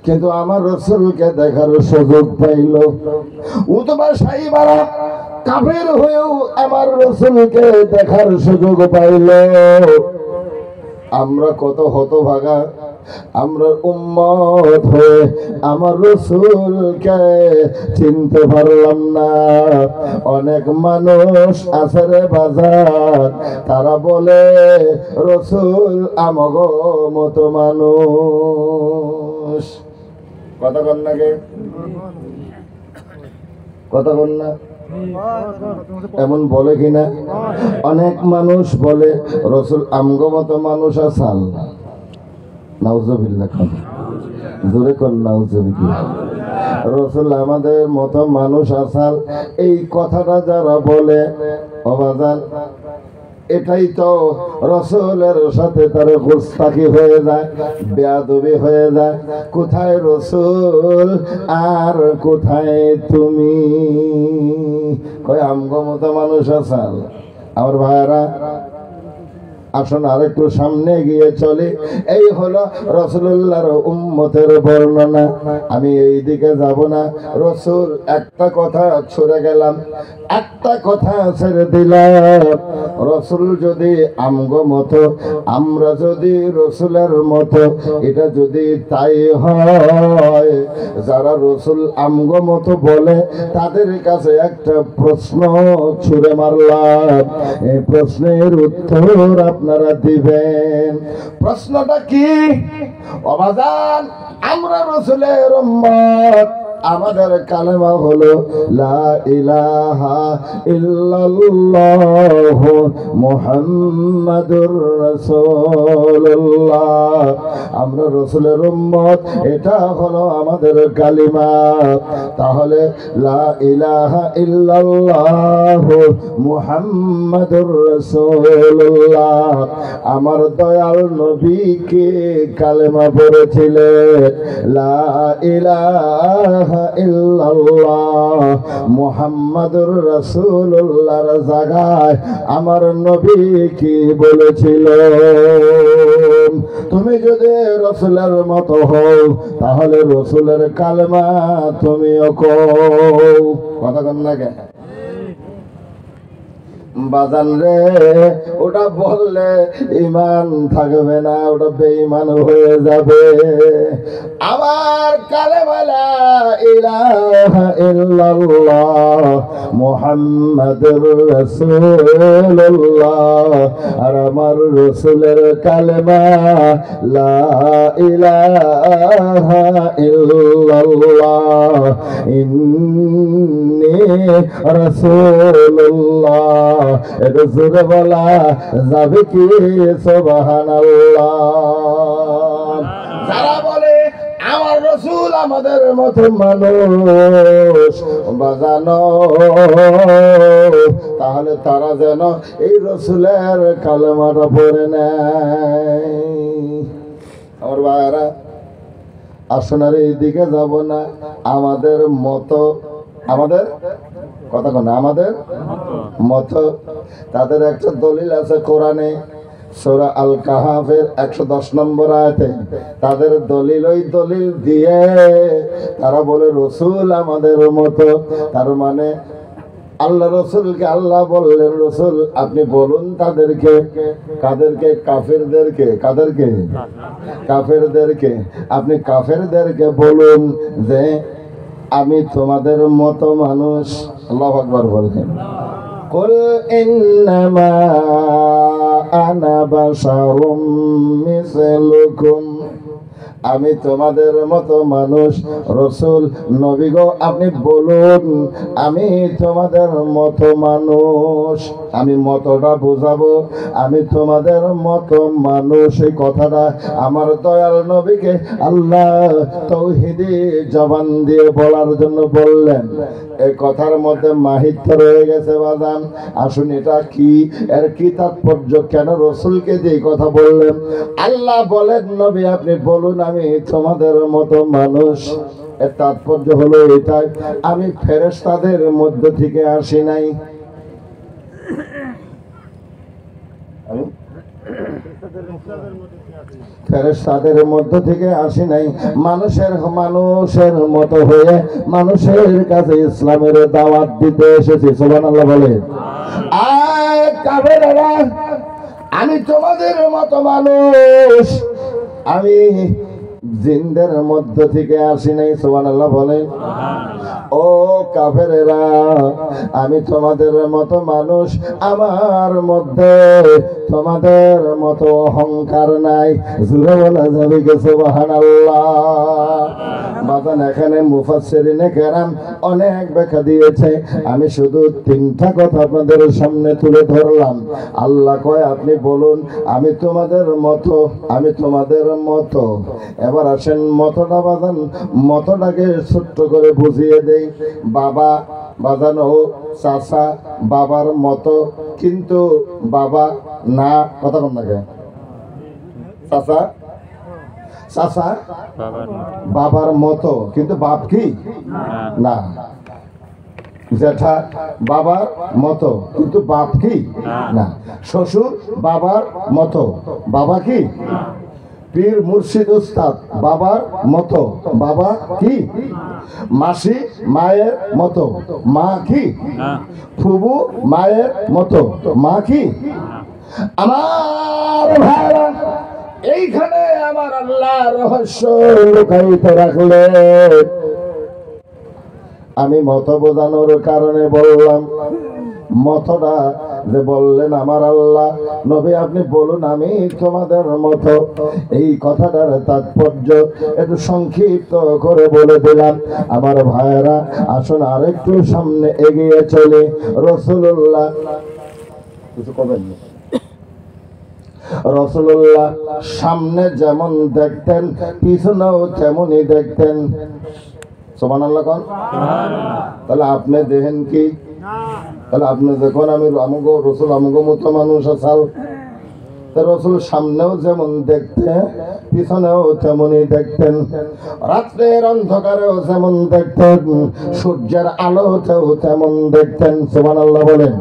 কিন্তু আমার রাসূলকে দেখার সুযোগ পাইল। উতবা সাইবারা কাফের হয়েও আমার রাসূলকে দেখার সুযোগ পাইল। আমরা কত হতভাগা, আমরা উম্মত হয়ে আমার রাসূলকে চিনতে পারলাম না। অনেক মানুষ আছে রে বাজার, তারা বলে রাসূল আমগো মতো মানুষ। কথা কন না কে? কথা কন না? এমন বলে কিনা? অনেক মানুষ বলে রাসূল আমগো মতো মানুষ আসাল। নাউজুবিল্লাহ, জোরে কর নাউজুবিল্লাহ। রাসূল আমাদের মতো মানুষ আসাল, এই কথাটা যারা বলে অবাজান, এটাই তো রাসূলের সাথে তার গোস্তাকি হয়ে যায়, বেয়াদবি হয়ে যায়। কোথায় রাসূল আর কোথায় তুমি? কয় আমগো মতো মানুষ আসাল। আমার ভাইরা আসুন আরেকটু সামনে গিয়ে চলে। এই হলো রাসূলুল্লাহর উম্মতের বর্ণনা। আমি এই দিকে যাব না। রাসূল একটা কথা ছুড়ে গেলাম, একটা কথা ছেড়ে দিলাম। রাসূল যদি আমগো মতো, আমরা যদি রাসূলের মতো, এটা যদি তাই হয়, যারা রাসূল আমগো মতো বলে তাদের কাছে একটা প্রশ্ন ছুড়ে মারলাম। এই প্রশ্নের উত্তর আপনারা দিবেন। প্রশ্নটা কি? ও বাজান, আমরা রাসূলের উম্মত, আমাদের কালেমা হলো লা ইলাহা ইল্লাল্লাহ মুহাম্মাদুর রাসূলুল্লাহ। আমরা রাসূলের উম্মত, এটা হলো আমাদের কালিমা। তাহলে লা ইলাহা ইল্লাল্লাহ মুহাম্মাদুর রাসূলুল্লাহ। আমার দয়াল নবী কে কালেমা পড়েছিলেন লা ইলাহা ইলাহা ইল্লাল্লাহ মুহাম্মাদুর রাসূলুল্লাহর জায়গায় আমার নবী কি বলেছিল? তুমি যদি রাসূলের মতো হও তাহলে রাসূলের কালেমা তুমিও কও। কথা কন না কেন বাজান রে? ওটা বললে ইমান থাকবে না, ওটা বেঈমান হয়ে যাবে। আমার কালেমা লা ইলাহা ইল্লাল্লাহ মুহাম্মাদুর রাসূলুল্লাহ, আর আমার রাসূলের কালেমা লা ইলাহা ইল্লাল্লাহ ইন্নী রাসূলুল্লাহ। এটা জোরে বলা যাবে কি সুবহানাল্লাহ? যারা বলে আমার রাসূল আমাদের মতো মানুষ বাজানো, তাহলে তারা যেন এই রাসূলের কালেমাটা পড়ে নেয়। আমার ভাইরা আসুন আর এইদিকে যাব না। আমাদের মতো, আমাদের কথা কোন আমাদের মতো তাদের একটা দলিল আছে কোরআনে, সূরা আল কাহাফের 110 নম্বর আয়াতে। তাদের দলিল, ওই দলিল দিয়ে তারা বলে রাসূল আমাদের মতো। তার মানে আল্লাহ রাসূলকে আল্লাহ বললেন, রাসূল আপনি বলুন তাদেরকে, কাদেরকে? কাফেরদেরকে। কাদেরকে? কাফেরদেরকে। আপনি কাফেরদেরকে বলুন যে আমি তোমাদের মতো মানুষ। আল্লাহু আকবার বলেন। কুল ইন্নামা আনা বাশারুম মিসলুকুম, আমি তোমাদের মতো মানুষ। রাসূল নবী গো আপনি বলুন আমি তোমাদের মতো মানুষ। আমি মতটা বোঝাবো, আমি তোমাদের মতো মানুষ। এই কথাটা আমার দয়াল নবীকে আল্লাহ তাওহীদি জবান দিয়ে বলার জন্য বললেন। এই কথার মধ্যে মাহিত্য রয়ে গেছে বাজান। আসুন এটা কি, এর কি তাৎপর্য, কেন রাসূলকে দিয়ে কথা বললেন? আল্লাহ বলেন নবী আপনি বলুন আমি তোমাদের মতো মানুষ। এর তাৎপর্য হলো এটাই, আমি ফেরেশতাদের মধ্য থেকে আসি নাই। ফেরেশতাদের মধ্য থেকে আসি নাই, মানুষের মতো হয়ে মানুষের কাছে ইসলামের দাওয়াত দিতে এসেছি। সুবহানাল্লাহ বলে। আয় কাফেররা, আমি তোমাদের মতো মানুষ, আমি জিনদের মধ্য থেকে আসি নাই। সুবহানাল্লাহ বলেন। ও কাফেরেরা, আমি তোমাদের মতো মানুষ, আমার মধ্যে তোমাদের মতো অহংকার নাই। জোরে বলা যাবে কি সুবহানাল্লাহ? বাজান এখানে মুফাসসিরিনে কেরাম অনেক ব্যাখ্যা দিয়েছে, আমি শুধু তিনটা কথা আপনাদের সামনে তুলে ধরলাম। আল্লাহ কয় আপনি বলুন আমি তোমাদের মতো, আমি তোমাদের মতো। এবার আসেন মতটা বাজান, মতটাকে ছোট্ট করে বুঝিয়ে দেই। বাবা বাজানো চাচা বাবার মতো, কিন্তু বাবা না। কথা কন না কেন? চাচা চাচা বাবার মতো, কিন্তু বাপ কি না। জ্যাঠা বাবার মতো, কিন্তু বাপ কি না। শ্বশুর বাবার মতো, বাবা কি। পীর মুর্শিদ উস্তাদ বাবার মতো, বাবা কি। মাসি মায়ের মতো, মা কি। ফুবু মায়ের মতো, মা কি। আমার ভাইরা, এইখানে আমার আল্লাহ রহস্য লুকায়িত রাখলেন। আমি মত বোঝানোর কারণে বললাম, মতটা যে বললেন আমার আল্লাহ নবী আপনি বলুন আমি তোমাদের মতো, এই কথাটার তাৎপর্য একটু সংক্ষিপ্ত করে বলে দিলাম। আমার ভাইয়েরা আসুন আরেকটু সামনে এগিয়ে চলে। রাসূলুল্লাহ কিছু করবেন না। রাসূলুল্লাহ সামনে যেমন দেখতেন পিছনেও তেমনই দেখতেন। সুবহানাল্লাহ কোন? তাহলে আপনি দেখেন কি? তাহলে আপনি দেখুন আমি আমগো রাসূল আমগো মতো মানুষ আসাল। রসুল সামনেও যেমন দেখতেন পিছনেও তেমনই দেখতেন, রাত্রের অন্ধকারেও যেমন দেখতেন সূর্যের আলোতেও তেমন দেখতেন। সুবহানাল্লাহ বলেন।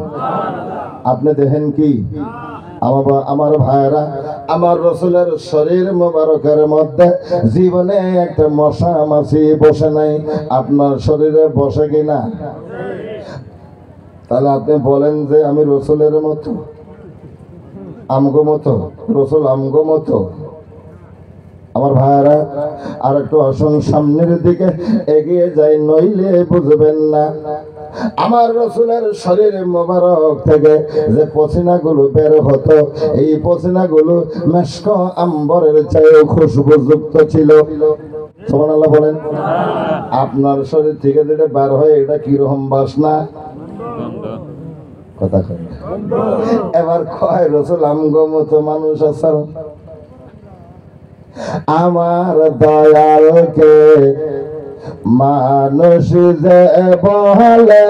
আপনি দেখেন কি আমার ভাইরা, আমার রসুলের শরীর মোবারকের মধ্যে জীবনে একটা মশা মাছি বসে নাই, আপনার শরীরে বসে কিনা? তাহলে আপনি বলেন যে আমি রসুলের মতো, আমগো মতো, রসুল আমগো মতো। আমার ভাইরা আর একটু আসুন সামনের দিকে এগিয়ে যাই, নইলে বুঝবেন না। আমার রসুলের শরীর মোবারক থেকে যে পসিনাগুলো বের হতো, এই পসিনাগুলো মেশক আম্বরের চেয়েও খুশবুযুক্ত ছিল। সুবহানাল্লাহ বলেন। আপনার শরীর থেকে যেটা বের হয় এটা কিরকম বাসনা? কথা কয়। এবার কয় রসুল আমগো মতো মানুষ আছে। আমার দয়ালকে মানুষ যে বলে,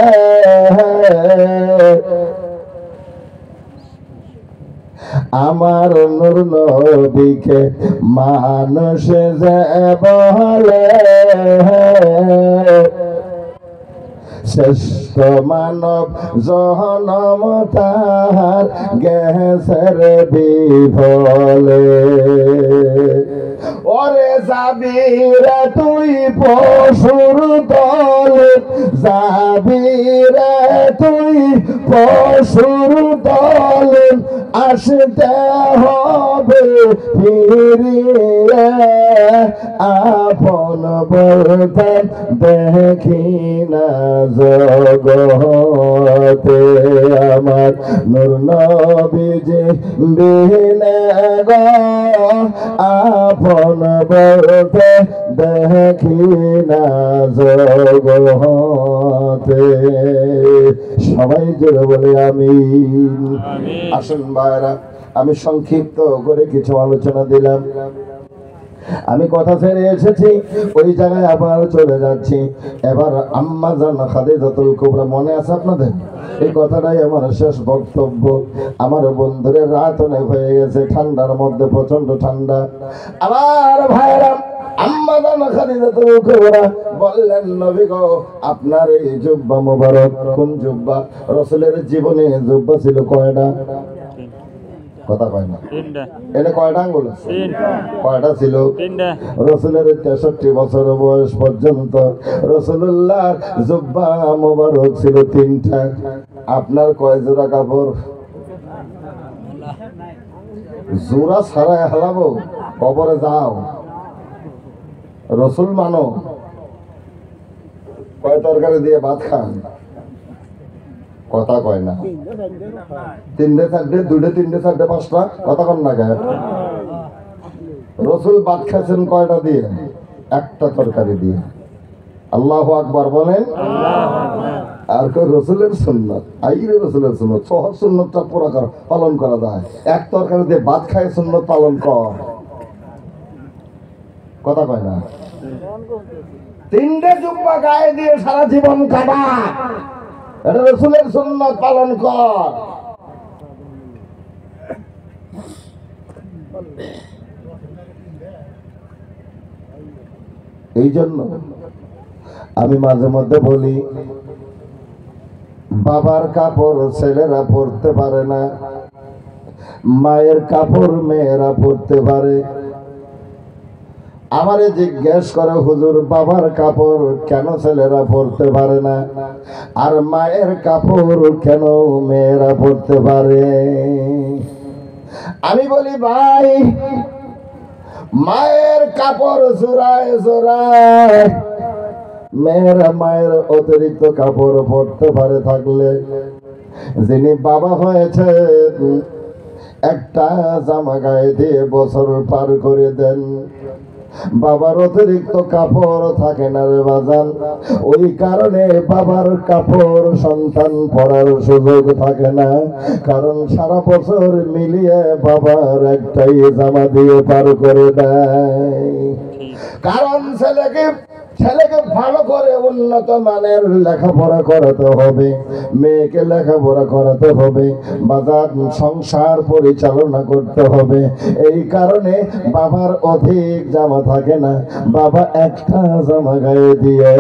আমার নূর নবীকে মানুষ যে বলে, শ্রেষ্ঠ মানব জনম তাহার গেছের বিফলে। ওরে যাবি রে তুই পশুর দলে, যাবি রে তুই পশুর দলে, আসতে হবে ফিরিয়ে, আপন বলতে দেখি না জগতে, আমার নূর নবীজি বিনে গো, আপন বলতে দেখি না জগতে। সবাই জোরে বলে আমিন। আসুন ভাইরা, আমি সংক্ষিপ্ত করে কিছু আলোচনা দিলাম। আমি কথা ছেড়ে এসেছি, ওই জায়গায় আবার চলে যাচ্ছি। এবার আম্মা জান খাদিজাতুল কুবরা মনে আছে আপনাদের? এই কথাটাই আমার শেষ বক্তব্য। আমার বন্ধুদের রাত অনেক হয়ে গেছে, ঠান্ডার মধ্যে প্রচন্ড ঠান্ডা। আমার ভাইরা আম্মা জান খাদিজাতুল কুবরা বললেন, নবী গো আপনার এই জুব্বা মোবারক কোন জুব্বা? রাসূলের জীবনে জুব্বা ছিল কয়টা? কথা কয় না। এটা কয়টা আঙ্গুল? কয়টা ছিল? রাসূলের 63 বছর বয়স পর্যন্ত রাসূলুল্লাহর জুব্বা মোবারক ছিল 3টা। আপনার কয় জোড়া কাপড়? জোড়া ছাড়া হালাবো, কবরে যাও। রসুল মানো, কয় তরকারি দিয়ে ভাত খান? কথা কয় না। 3টে 4টে 2টে 3টে 4টে 5টা, কথা কন না গায়ে। রসুল ভাত খাচ্ছেন কয়টা দিয়ে? একটা তরকারি দিয়ে। আল্লাহু আকবার বলেন। আর কই রসুলের সুন্নাত, আইরে রসুলের সুন্নাত, সহজ সুন্নাতটা পুরা পালন করা যায়। এক তরকারি দিয়ে ভাত খায় সুন্নাত পালন কর, কথা কয় না। 3টে জুব্বা গায়ে দিয়ে সারা জীবন কাটা, এটা রসুলের সুন্নাত পালন কর। এই জন্য আমি মাঝে মধ্যে বলি, বাবার কাপড় ছেলেরা পরতে পারে না, মায়ের কাপড় মেয়েরা পরতে পারে। আমারে জিজ্ঞেস করে, হুজুর বাবার কাপড় কেন ছেলেরা পরতে পারে না, আর মায়ের কাপড় কেন মেয়েরা পরতে পারে? আমি বলি, ভাই মায়ের কাপড় জোড়ায় জোড়ায়, মেয়েরা মায়ের অতিরিক্ত কাপড় পরতে পারে থাকলে, যিনি বাবা হয়েছে একটা জামা গায়ে দিয়ে বছর পার করে দেন, বাবার অতিরিক্ত কাপড় থাকে না রে বাজান। ওই কারণে বাবার কাপড় সন্তান পরার সুযোগ থাকে না, কারণ সারা বছর মিলিয়ে বাবার একটাই জামা দিয়ে পার করে দেয়। কারণ ছেলেকে ছেলেকে ভালো করে উন্নত মানের লেখাপড়া করাতে হবে, মেয়েকে লেখাপড়া করাতে হবে, বাজার সংসার পরিচালনা করতে হবে। এই কারণে বাবার অধিক জামা থাকে না, বাবা একটা জামা গায়ে দিয়ে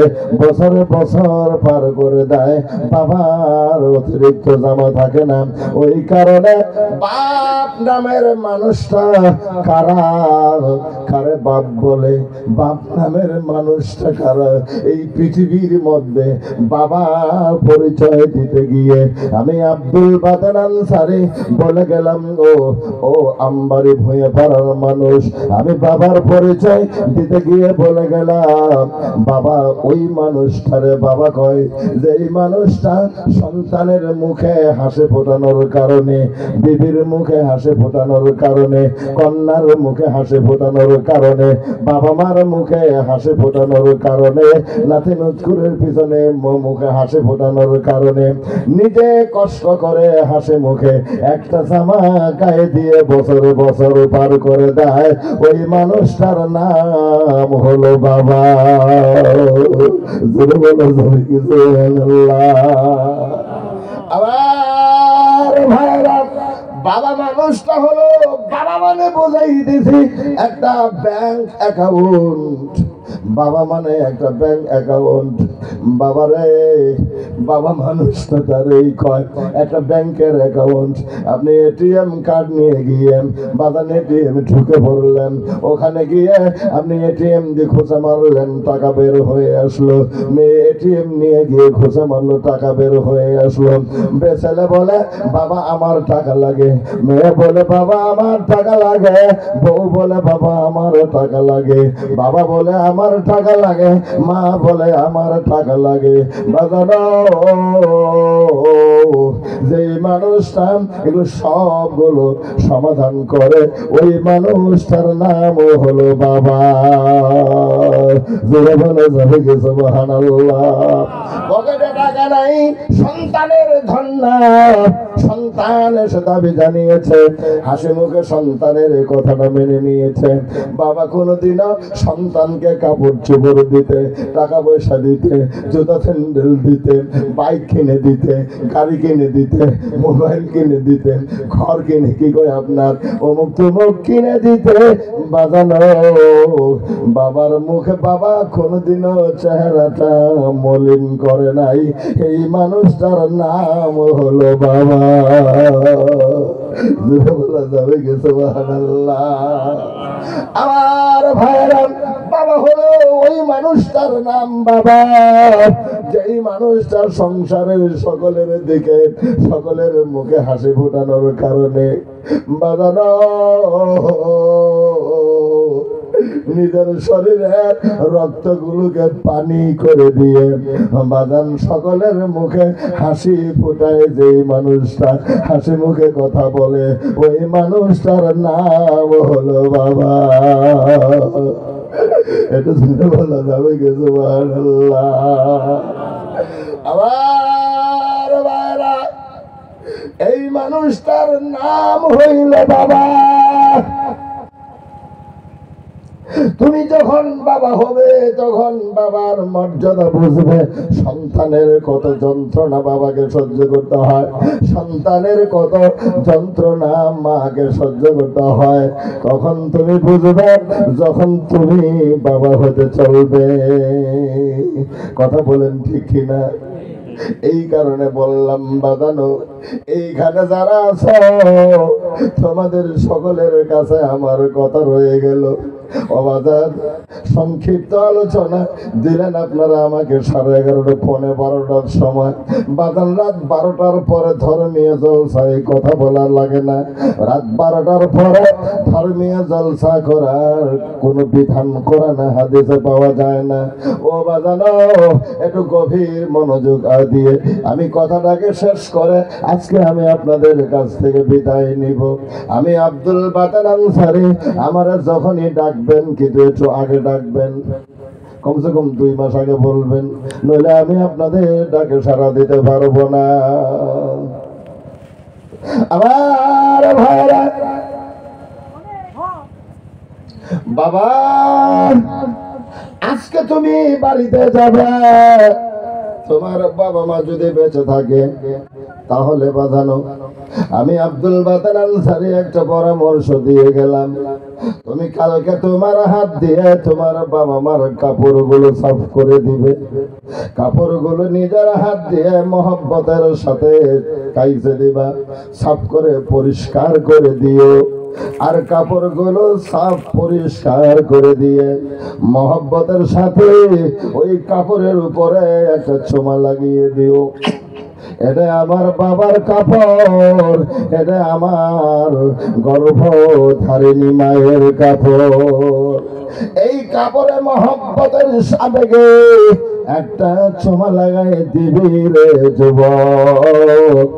বছরে বছর পার করে দেয়, বাবার অতিরিক্ত জামা থাকে না। ওই কারণে বাপ নামের মানুষটা কারা, কারে বাপ বলে, বাপ নামের মানুষটা কারা, এই পৃথিবীর মধ্যে বাবা পরিচয় দিতে গিয়ে আমি আব্দুল বাতেন আনসারী বলে গেলাম, ও আমবাড়ি ভুঁয়ে পাড়ার মানুষ, আমি বাবার পরিচয় দিতে গিয়ে বলে গেলাম, বাবা ওই মানুষটারে বাবা কয় যেই মানুষটা সন্তানের মুখে হাসি ফোটানোর কারণে, বিবির মুখে হাসি ফোটানোর কারণে, কন্যার মুখে হাসি ফোটানোর কারণে, বাবা মার মুখে হাসি ফোটানোর কারণে, নাতি নজকুরের পিছনে মুখে হাসি ফোটানোর কারণে নিজে কষ্ট করে হাসি মুখে একটা জামা গায়ে দিয়ে বছর বছর পার করে দেয়, ওই মানুষটার নাম হলো বাবা। আবার ভাইরা, বাবা মানুষটা হলো, বাবা মানে বোঝাই দিছি একটা ব্যাংক অ্যাকাউন্ট, বাবা মানে একটা ব্যাংক অ্যাকাউন্ট। বাবারে, বাবা মানুষটা তার এই কয় একটা ব্যাংকের অ্যাকাউন্ট। আপনি এটিএম কার্ড নিয়ে গিয়ে বাজান এটিএম ঢুকে পড়লেন, ওখানে গিয়ে আপনি এটিএম দিয়ে খোঁচা মারলেন, টাকা বের হয়ে আসলো। মেয়ে এটিএম নিয়ে গিয়ে খোঁচা মারলো, টাকা বের হয়ে আসলো। ছেলে বলে বাবা আমার টাকা লাগে, মেয়ে বলে বাবা আমার টাকা লাগে, বউ বলে বাবা আমার টাকা লাগে, বাবা বলে আমার টাকা লাগে, মা বলে আমার টাকা লাগে। বাজানো যে মানুষটা এগুলো সবগুলো সমাধান করে, ওই মানুষটার নাম হলো বাবা। জোরে বলে যাবে কি সুবহানাল্লাহ। পকেটে টাকা নাই, সন্তানের ধন নাই, সন্তান এসে দাবি জানিয়েছে, হাসি মুখে সন্তানের এই কথাটা মেনে নিয়েছে। বাবা কোনোদিনও সন্তানকে কাপড় চোপড় দিতে, টাকা পয়সা দিতে, জুতা স্যান্ডেল দিতে, বাইক কিনে দিতে, গাড়ি কিনে দিতে, মোবাইল কিনে দিতে, ঘর কিনে কি কয় আপনার অমুক তমুক কিনে দিতে বাজানো, বাবার মুখে বাবা কোনোদিনও চেহারাটা মলিন করে নাই। এই মানুষটার নাম হলো বাবা। বলা যাবে কি সুবহানাল্লাহ। আমার ভাইরা, বাবা হলো ওই মানুষটার নাম বাবা, যেই মানুষটার সংসারের সকলের দিকে, সকলের মুখে হাসি ফোটানোর কারণে বাজানো নিজের শরীরের রক্তগুলোকে পানি করে দিয়ে বাজান সকলের মুখে হাসি ফোটায়, যেই মানুষটা হাসি মুখে কথা বলে, ওই মানুষটার নাম হলো বাবা। এটা শুনে বলা যাবে কি সুবহানাল্লাহ। আবার ভাইরা, এই মানুষটার নাম হইল বাবা। তুমি যখন বাবা হবে তখন বাবার মর্যাদা বুঝবে। সন্তানের কত যন্ত্রণা বাবাকে সহ্য করতে হয়, সন্তানের কত যন্ত্রণা মাকে সহ্য করতে হয়, তখন তুমি বুঝবে যখন তুমি বাবা হতে চলবে। কথা বলেন ঠিক কিনা? এই কারণে বললাম বাদানো, এইখানে যারা আছো তোমাদের সকলের কাছে আমার কথা রয়ে গেল। অবাজার সংক্ষিপ্ত আলোচনা দিলেন আপনারা আমাকে 11:30 পৌনে 12টার সময়। বাদান রাত 12টার পরে ধর্মীয় জলসায় কথা বলার লাগে না। রাত 12টার পরে ধর্মীয় জলসা করার কোনো বিধান কোরআনে হাদিসে পাওয়া যায় না। ও বাজানো, একটু গভীর মনোযোগ দিয়ে আমি কথাটাকে শেষ করে আজকে আমি আপনাদের কাছ থেকে বিদায় নিব। আমি আব্দুল বাতেন আনসারী, আমার যখনই ডাকবেন কিন্তু একটু আগে ডাকবেন, কমসে কম 2 মাস আগে বলবেন, নইলে আমি আপনাদের ডাকে সাড়া দিতে পারবো না। আমার ভাইরা, বাবা আজকে তুমি বাড়িতে যাবে, তোমার বাবা মা যদি বেঁচে থাকে, তাহলে বাজানো আমি আব্দুল বাতেন আনসারী একটা পরামর্শ দিয়ে গেলাম। তুমি কালকে তোমার হাত দিয়ে তোমার বাবা মার কাপড়গুলো সাফ করে দিবে। কাপড়গুলো নিজের হাত দিয়ে মহব্বতের সাথে কাইজে দিবা, সাফ করে পরিষ্কার করে দিও। আর কাপড়গুলো সাফ পরিষ্কার করে দিয়ে মহব্বতের সাথে ওই কাপড়ের উপরে একটা চুমা লাগিয়ে দিও। এটা আমার বাবার কাপড়, এটা আমার গর্ভধারিণী মায়ের কাপড়। এই কাপড়ে মহব্বতের আবেগে একটা চুমা লাগাই দিবি রে যুবক।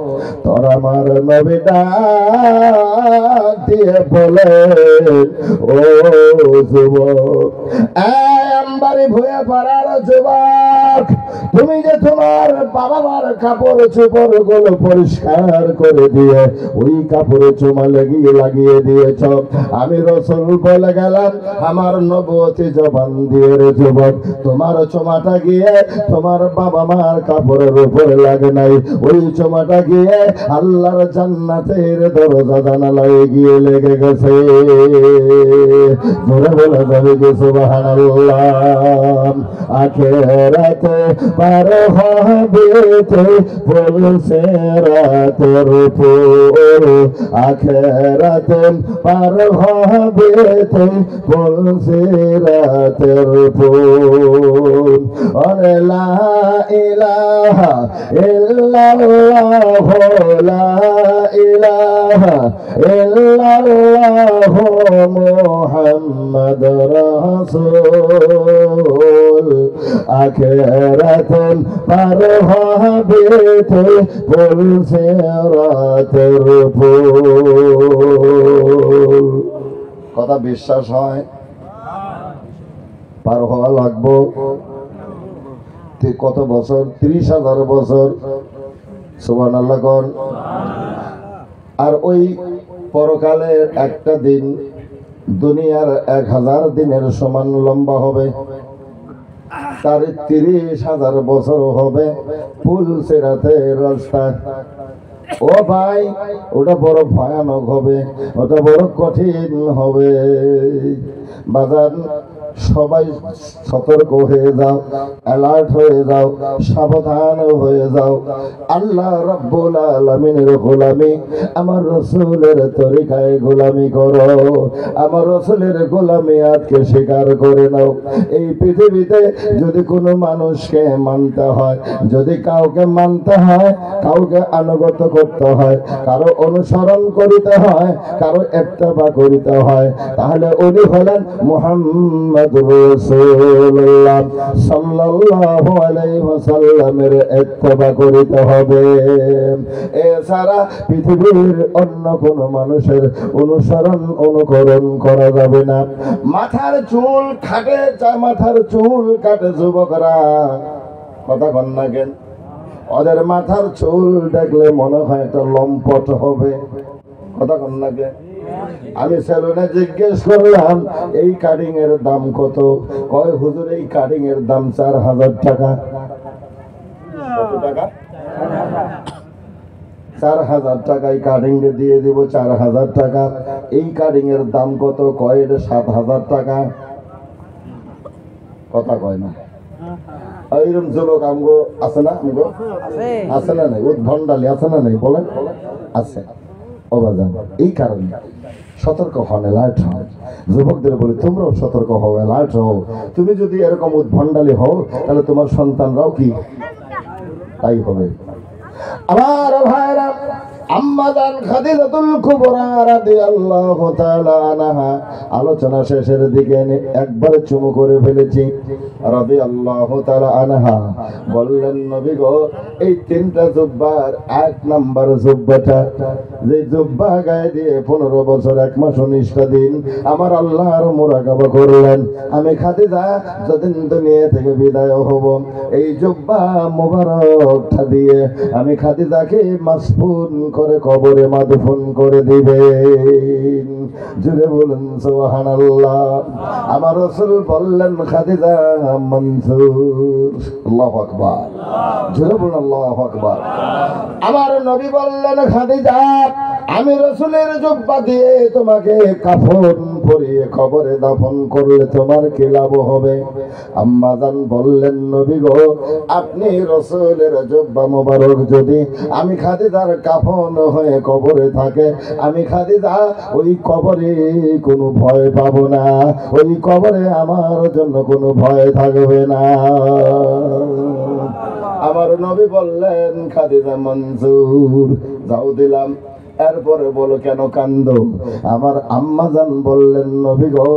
তোর আমার নবী ডাক দিয়ে বলে, ও যুবক, আমবাড়ি ভুয়ে পাড়ার যুবক, তুমি যে তোমার বাবা মার কাপড় চোপড় গুলো পরিষ্কার করে দিয়ে ওই কাপড়ে চুমা লাগিয়ে দিয়েছ, আমি রাসূল বলে গেলাম আমার নবুয়তি জবান দিয়ে রে যুবক, তোমার চুমাটা গিয়ে তোমার বাবা মার কাপড়ের উপরে লাগে নাই, ওই চুমাটা গিয়ে আল্লাহর জান্নাতের দরজা জানালায় গিয়ে লেগে গেছে। জোরে বলে যাবে কি সুবহানাল্লাহ। আখিরাতে পার হবে বলছে রাতের উপর, আখিরাতে পার হবে বলছে রাতের উপর। ওরে লা ইলাহা ইল্লাল্লাহ, লা ইলাহা ইল্লাল্লাহ মুহাম্মাদুর রাসূল। আখিরাতে পার হবে বলছে রাতের উপর। কথা বিশ্বাস হয়? পার হওয়া লাগবো কত বছর? 30,000 বছর। সুবহানাল্লাহ কোন। আর ওই পরকালের একটা দিন দুনিয়ার 1000 দিনের সমান লম্বা হবে, তার 30,000 বছর হবে পুল সিরাতের রাস্তা। ও ভাই, ওটা বড় ভয়ানক হবে, ওটা বড় কঠিন হবে। বাজার সবাই সতর্ক হয়ে যাও, অ্যালার্ট হয়ে যাও, সাবধান হয়ে যাও। আল্লাহ রাব্বুল আলামিনের গোলামি, আমার রাসূলের তরিকায় গোলামি করো, আমার রাসূলের গোলামি আজকে স্বীকার করে নাও। এই পৃথিবীতে যদি কোনো মানুষকে মানতে হয়, যদি কাউকে মানতে হয়, কাউকে আনুগত্য করতে হয়, কারো অনুসরণ করিতে হয়, কারো ইত্তেবা করিতে হয়, তাহলে উনি হলেন মুহাম্মদ রাসূলুল্লাহ সাল্লাল্লাহু আলাইহি ওয়াসাল্লামের ইত্তেবা করিতে হবে। এছাড়া পৃথিবীর অন্য কোন মানুষের অনুসরণ অনুকরণ করা যাবে না। মাথার চুল কাটে, মাথার চুল কাটে যুবকরা, কথা কন না কেন? ওদের মাথার চুল দেখলে মনে হয় একটা লম্পট হবে, কথা কন না কেন? আমি সেলুনে জিজ্ঞেস করলাম এই কাটিং এর দাম কত? কয় হুজুর এই কাটিং এর দাম 4,000 টাকা। কত টাকা? 4,000 টাকায় কাটিং দিয়ে দিব, 4,000 টাকা। এই কাটিং এর দাম কত? কয় এটা 7,000 টাকা। কথা কয় না। এইরকম যুবক আমগো আছে না? আমগো আছে না নাই? উদ্ভণ্ডালি আছে না নাই? বলেন আছে। অবাজান এই কারণে সতর্ক হন, অ্যালার্ট হন। যুবকদের বলি তোমরাও সতর্ক হও, অ্যালার্ট হও। তুমি যদি এরকম উদ্ভণ্ডালি হও তাহলে তোমার সন্তানরাও কি তাই হবে। আমার ভাইরা, আম্মা জান খাদিজাতুল কুবরা রাদিয়াল্লাহু তাআলা আনহা, আলোচনা শেষের দিকে একবার চুমু করে ফেলেছি। রাদিয়াল্লাহু তাআলা আনহা বললেন, নবী গো, এই 3টা জুব্বার 1 নাম্বার জুব্বাটা যে জুব্বা গায়ে দিয়ে 15 বছর 1 মাস 19টা দিন আমার আল্লাহর মুরাকাবা করলেন, আমি খাদিজা যতদিন দুনিয়া থেকে বিদায় হব এই জুব্বা মোবারকটা দিয়ে আমি খাদিজাকে মাসফুন করে কবরে মাদফুন করে দিবেন। জুড়ে বলুন সুবহানাল্লাহ। আমার রাসূল বললেন খাদিজা মনসুর। আল্লাহু আকবার। জুড়ে বলুন আল্লাহু আকবার। আমার নবী বললেন খাদিজা আমি রাসূলের জুব্বা দিয়ে তোমাকে কাফন পরিয়ে কবরে দাফন করলে তোমার কি লাভ হবে? আম্মা জান বললেন নবী গো আপনি রাসূলের জুব্বা মোবারক যদি আমি খাদিজার কাফন হয়ে কবরে থাকে আমি খাদিজা ওই কবরে কোনো ভয় পাবো না, ওই কবরে আমার জন্য কোনো ভয় থাকবে না। আমার নবী বললেন খাদিজা মনসুর যাও দিলাম। এরপরে বলো কেন কান্দো? আমার আম্মা জান বললেন নবী গো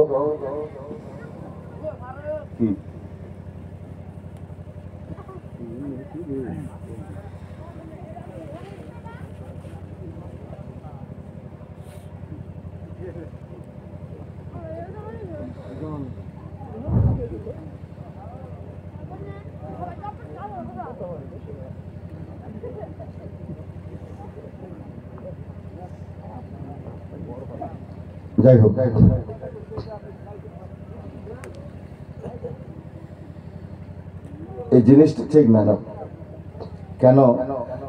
যাই হোক এই জিনিসটা ঠিক না। কেন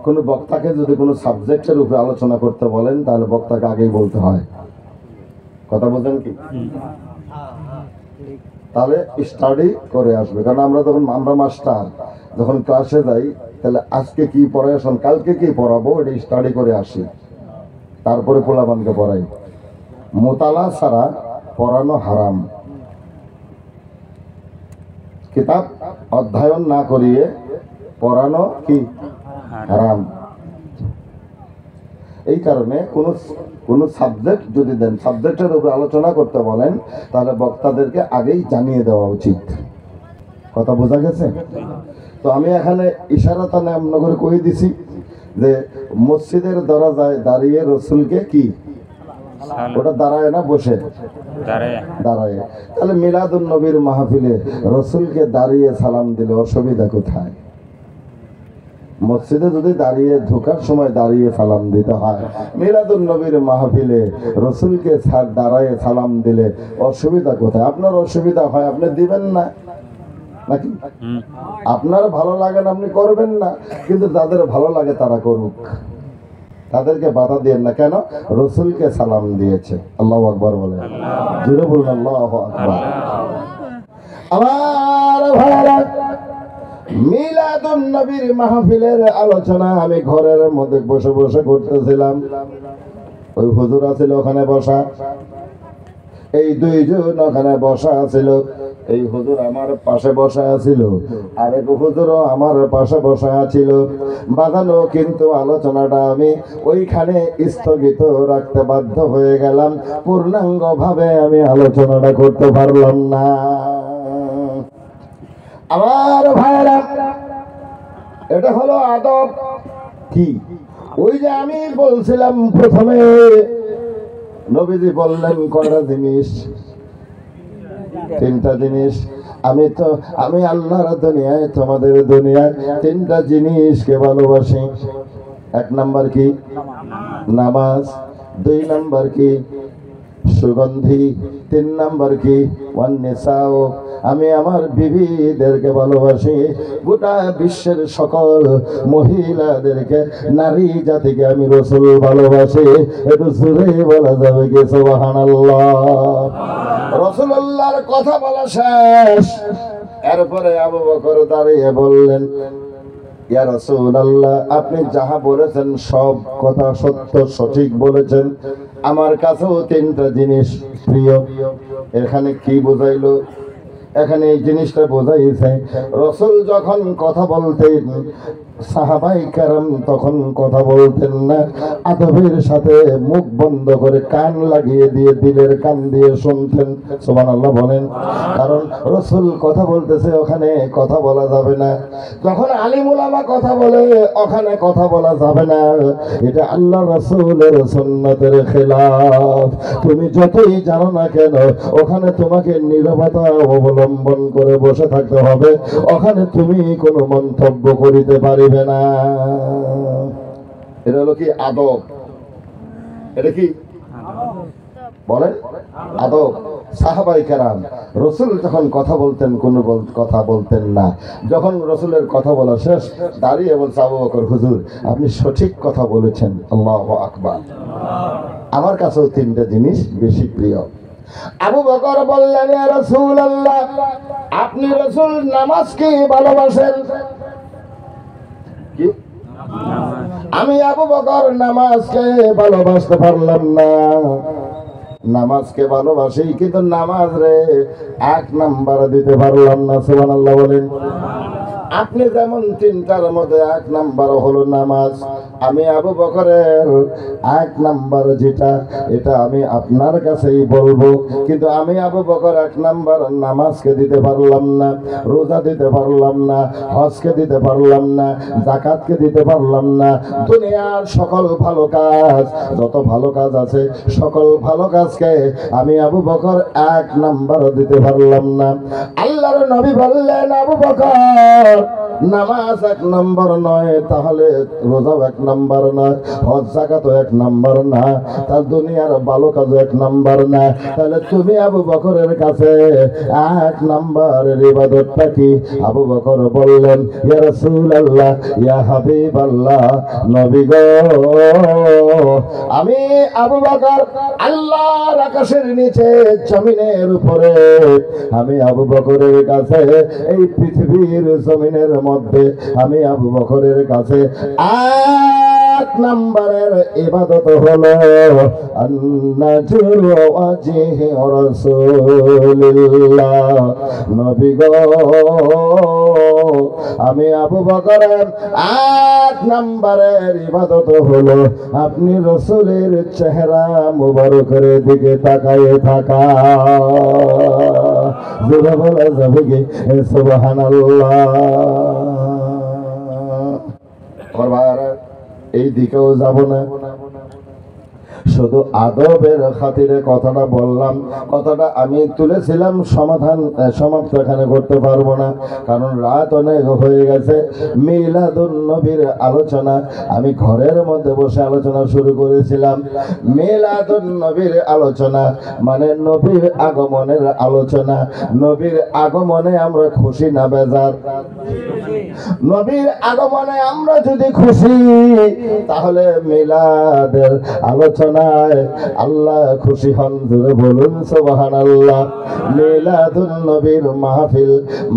কোনো বক্তাকে যদি কোনো সাবজেক্টের উপরে আলোচনা করতে বলেন তাহলে বক্তাকে আগেই বলতে হয়। কথা বলছেন কি? তাহলে স্টাডি করে আসবে। কারণ আমরা মাস্টার যখন ক্লাসে যাই তাহলে আজকে কি পড়াশোন কালকে কি পড়াবো এটা স্টাডি করে আসি, তারপরে পোলাপানকে পড়াই। মোতালা ছাড়া পড়ানো হারাম। কিতাব অধ্যয়ন না করিয়ে পড়ানো কি হারাম। এই কারণে কোন সাবজেক্ট যদি দেন সাবজেক্টের উপর আলোচনা করতে বলেন তাহলে বক্তাদেরকে আগেই জানিয়ে দেওয়া উচিত। কথা বোঝা গেছে? তো আমি এখানে ইশারাতানে এমন করে কই দিছি যে মসজিদের দরজায় দাঁড়িয়ে রসুলকে কি ওটা দাঁড়ায় না বসে দাঁড়ায়। তাহলে মিলাদুন নবীর মাহফিলে রসুলকে দাঁড়িয়ে সালাম দিলে অসুবিধা কোথায়? মসজিদে যদি দাঁড়িয়ে ঢোকার সময় দাঁড়িয়ে সালাম দিতে হয়, মিলাদুন নবীর মাহফিলে রসুলকে দাঁড়ায় সালাম দিলে অসুবিধা কোথায়? আপনার অসুবিধা হয় আপনি দিবেন না নাকি? আপনার ভালো লাগে না আপনি করবেন না, কিন্তু যাদের ভালো লাগে তারা করুক, তাদেরকে বাধা দিয়েন না। কেন? রসুলকে সালাম দিয়েছে। আল্লাহু আকবার বলে জুড়ে বলুন আল্লাহু আকবার। আমার ভাইরা মিলাদুন নবীর মাহফিলের আলোচনা আমি ঘরের মধ্যে বসে বসে করতেছিলাম। ওই হুজুর আছিল ওখানে বসা, এই দুইজন ওখানে বসা ছিল। এই হুজুর আমার পাশে বসা ছিল, আরেক হুজুরও আমার পাশে বসা ছিল। বাঁধানো কিন্তু আলোচনাটা আমি ওইখানে স্থগিত রাখতে বাধ্য হয়ে গেলাম। পূর্ণাঙ্গ ভাবে আমি আলোচনাটা করতে পারলাম না। আমার ভাইরা এটা হলো আদব। কি ওই যে আমি বলছিলাম প্রথমে নবীজি বললেন কয়টা জিনিস? 3টা জিনিস। আমি আল্লাহর দুনিয়ায় তোমাদের দুনিয়ায় 3টা জিনিসকে ভালোবাসি। 1 নাম্বার কি? নামাজ। 2 নাম্বার কি? সুগন্ধি। 3 নাম্বার কি? ওয়ান নিসাও। আমি আমার বিবিদেরকে ভালোবাসি। গোটা বিশ্বের সকল মহিলাদেরকে, নারী জাতিকে আমি রাসূল ভালোবাসি। একটু জোরে বলা যাবে কি সুবহানাল্লাহ? রাসূলুল্লাহর কথা বলা শেষ। এরপরে আবু বকর দাঁড়িয়ে বললেন ইয়া রাসূলুল্লাহ আপনি যাহা বলেছেন সব কথা সত্য সঠিক বলেছেন। আমার কাছেও 3টা জিনিস প্রিয়। এখানে কি বোঝাইলো? এখানে এই জিনিসটা বোঝাইছে রাসূল যখন কথা বলতেন সাহাবাই কেরাম তখন কথা বলতেন না, আদবের সাথে মুখ বন্ধ করে কান লাগিয়ে দিয়ে দিলের কান দিয়ে শুনতেন। সুবহানাল্লাহ বলেন। কারণ রসুল কথা বলতেছে, ওখানে কথা বলা যাবে না। যখন আলিম উলামা কথা বলে ওখানে কথা বলা যাবে না, এটা আল্লাহ রাসূলের সুন্নতের খেলাফ। তুমি যতই জানো না কেন ওখানে তোমাকে নীরবতা অবলম্বন করে বসে থাকতে হবে, ওখানে তুমি কোনো মন্তব্য করিতে পারিবে না। এটা হলো কি আদব? এটা কি বলেন? আদব। সাহাবায়ে কেরাম রাসূল যখন কথা বলতেন কোনো কথা বলতেন না। যখন রাসূলের কথা বলা শেষ, দাঁড়িয়ে বলছে আবু বকর, হুজুর আপনি সঠিক কথা বলেছেন, আল্লাহু আকবার। আমার কাছেও তিনটা জিনিস বেশি প্রিয়। আবু বকর বললেন, ইয়া রাসূলুল্লাহ, আপনি রাসূল নামাজকে ভালোবাসেন? কি? আমি আবু বকর নামাজকে ভালোবাসতে পারলাম না। নামাজকে ভালোবাসি কিন্তু নামাজ রে এক নাম্বার দিতে পারলাম না। সুবহানাল্লাহ বলেন। আপনি যেমন তিনটার মধ্যে এক নাম্বার হলো নামাজ, আমি আবু বকরের এক নাম্বার যেটা এটা আমি আপনার কাছেই বলবো। কিন্তু আমি আবু বকর এক নাম্বার নামাজকে দিতে পারলাম না, রোজা দিতে পারলাম না, হজকে দিতে পারলাম না, যাকাতকে দিতে পারলাম না। দুনিয়ার সকল ভালো কাজ, যত ভালো কাজ আছে সকল ভালো কাজকে আমি আবু বকর এক নাম্বার দিতে পারলাম না। আল্লাহর নবী বললেন, আবু বকর নামাজ এক নম্বর নয়, তাহলে রোজাও এক নম্বর নয়, হজ যাকাতও এক নম্বর না, তার দুনিয়ার ভালো কাজও এক নম্বর না, তাহলে তুমি আবু বকরের কাছে এক নম্বরের ইবাদতটা কি? আবু বকর বললেন, ইয়া রাসূলুল্লাহ, ইয়া হাবিবাল্লাহ, নবী গো, আমি আবু বকর আল্লাহর আকাশের নিচে জমিনের উপরে, আমি আবু বকরের কাছে এই পৃথিবীর জমিনের মধ্যে আমি আবু বকরের কাছে এক নম্বরের ইবাদত হলো আন্নাজুর ওয়াজহি রাসূলুল্লাহ। নবী গো, আমি আবু বকরের এক নম্বরের ইবাদত হলো আপনি রাসূলের চেহারা মুবারকের দিকে তাকায়ে থাকা। জোরে বলা যাবে কি সুবহানাল্লাহ? আমার ভাইরা, এই দিকেও যাব না, শুধু আদবের খাতিরে কথাটা বললাম। কথাটা আমি তুলেছিলাম, সমাপ্ত এখানে করতে পারবো না, কারণ রাত অনেক হয়ে গেছে। মিলাদুন নবীর আলোচনা আমি ঘরের মধ্যে বসে আলোচনা শুরু করেছিলাম। মিলাদুন নবীর আলোচনা মানে নবীর আগমনের আলোচনা। নবীর আগমনে আমরা খুশি না বেজার? নবীর আগমনে আমরা যদি খুশি, তাহলে মিলাদের আলোচনায় আল্লাহ খুশি হন। জোরে বলুন সুবহানাল্লাহ। মিলাদুন নবীর মাহফিল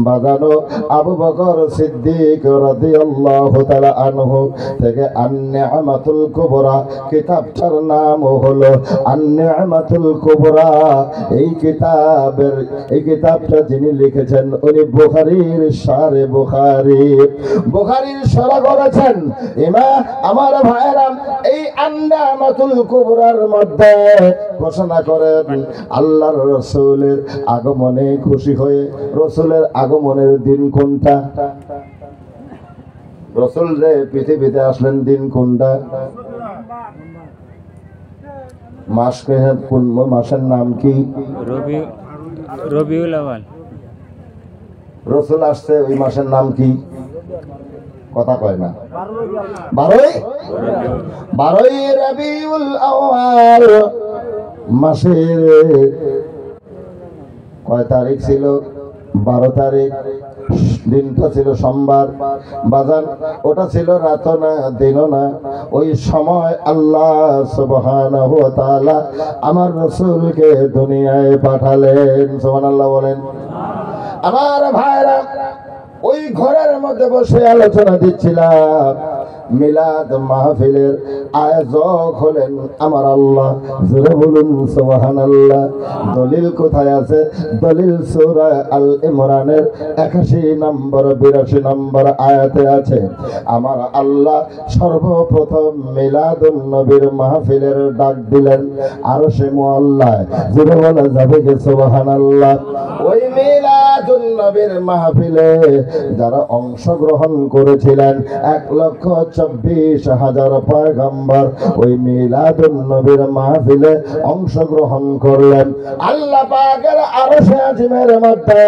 বাজানো আবু বকর সিদ্দিক রাদিয়াল্লাহু তাআলা আনহু থেকে আন-নি'মাতুল কুবরা কিতাবটার নাম হলো আন-নি'মাতুল কুবরা। এই কিতাবটা যিনি লিখেছেন উনি বুখারীর শারে বুখারীর শরহ করেছেন। আমার ভাইরা, এই আন-নি'মাতুল কুবরার মধ্যে ঘোষণা করেন আল্লাহর রাসূলের আগমনে খুশি হয়ে। রাসূলের আগমনের দিন কোনটা? রাসূল যে পৃথিবীতে আসলেন দিন কোনটা? কোন মাসের নাম কি? রবিউল আউয়াল। রাসূল আসছে ওই মাসের নাম কি? কথা কয় না। 12ই রবিউল আউয়াল মাসের কয় তারিখ ছিল? 12 তারিখ। দিনটা ছিল সোমবার। বাজান, ওটা ছিল রাতও না দিনও না। ওই সময় আল্লাহ সুবহানাহু ওয়া তাআলা আমার রাসূলকে দুনিয়ায় পাঠালেন। সুবহানাল্লাহ বলেন। আমার ভাইরা, ওই ঘরের মধ্যে বসে আলোচনা দিচ্ছিলাম। মিলাদ মাহফিলের আয়োজক হলেন আমার আল্লাহ। জোরে বলুন সুবহানাল্লাহ। দলিল কোথায় আছে? দলিল সূরা আল ইমরানের 81 নম্বর 82 নম্বর আয়াতে আছে। আমার আল্লাহ সর্বপ্রথম মিলাদুন নবীর মাহফিলের ডাক দিলেন আরশে মুআল্লায়। জোরে বলা যাবে কি সুবহানাল্লাহ। ওই মিলাদুন নবীর মাহফিলে যারা অংশগ্রহণ করেছিলেন 1,24,000 পয়গম্বর ওই মিলাদুন নবীর মাহফিলে অংশগ্রহণ করলেন। আল্লাহ পাকের আরশে আজিমের মধ্যে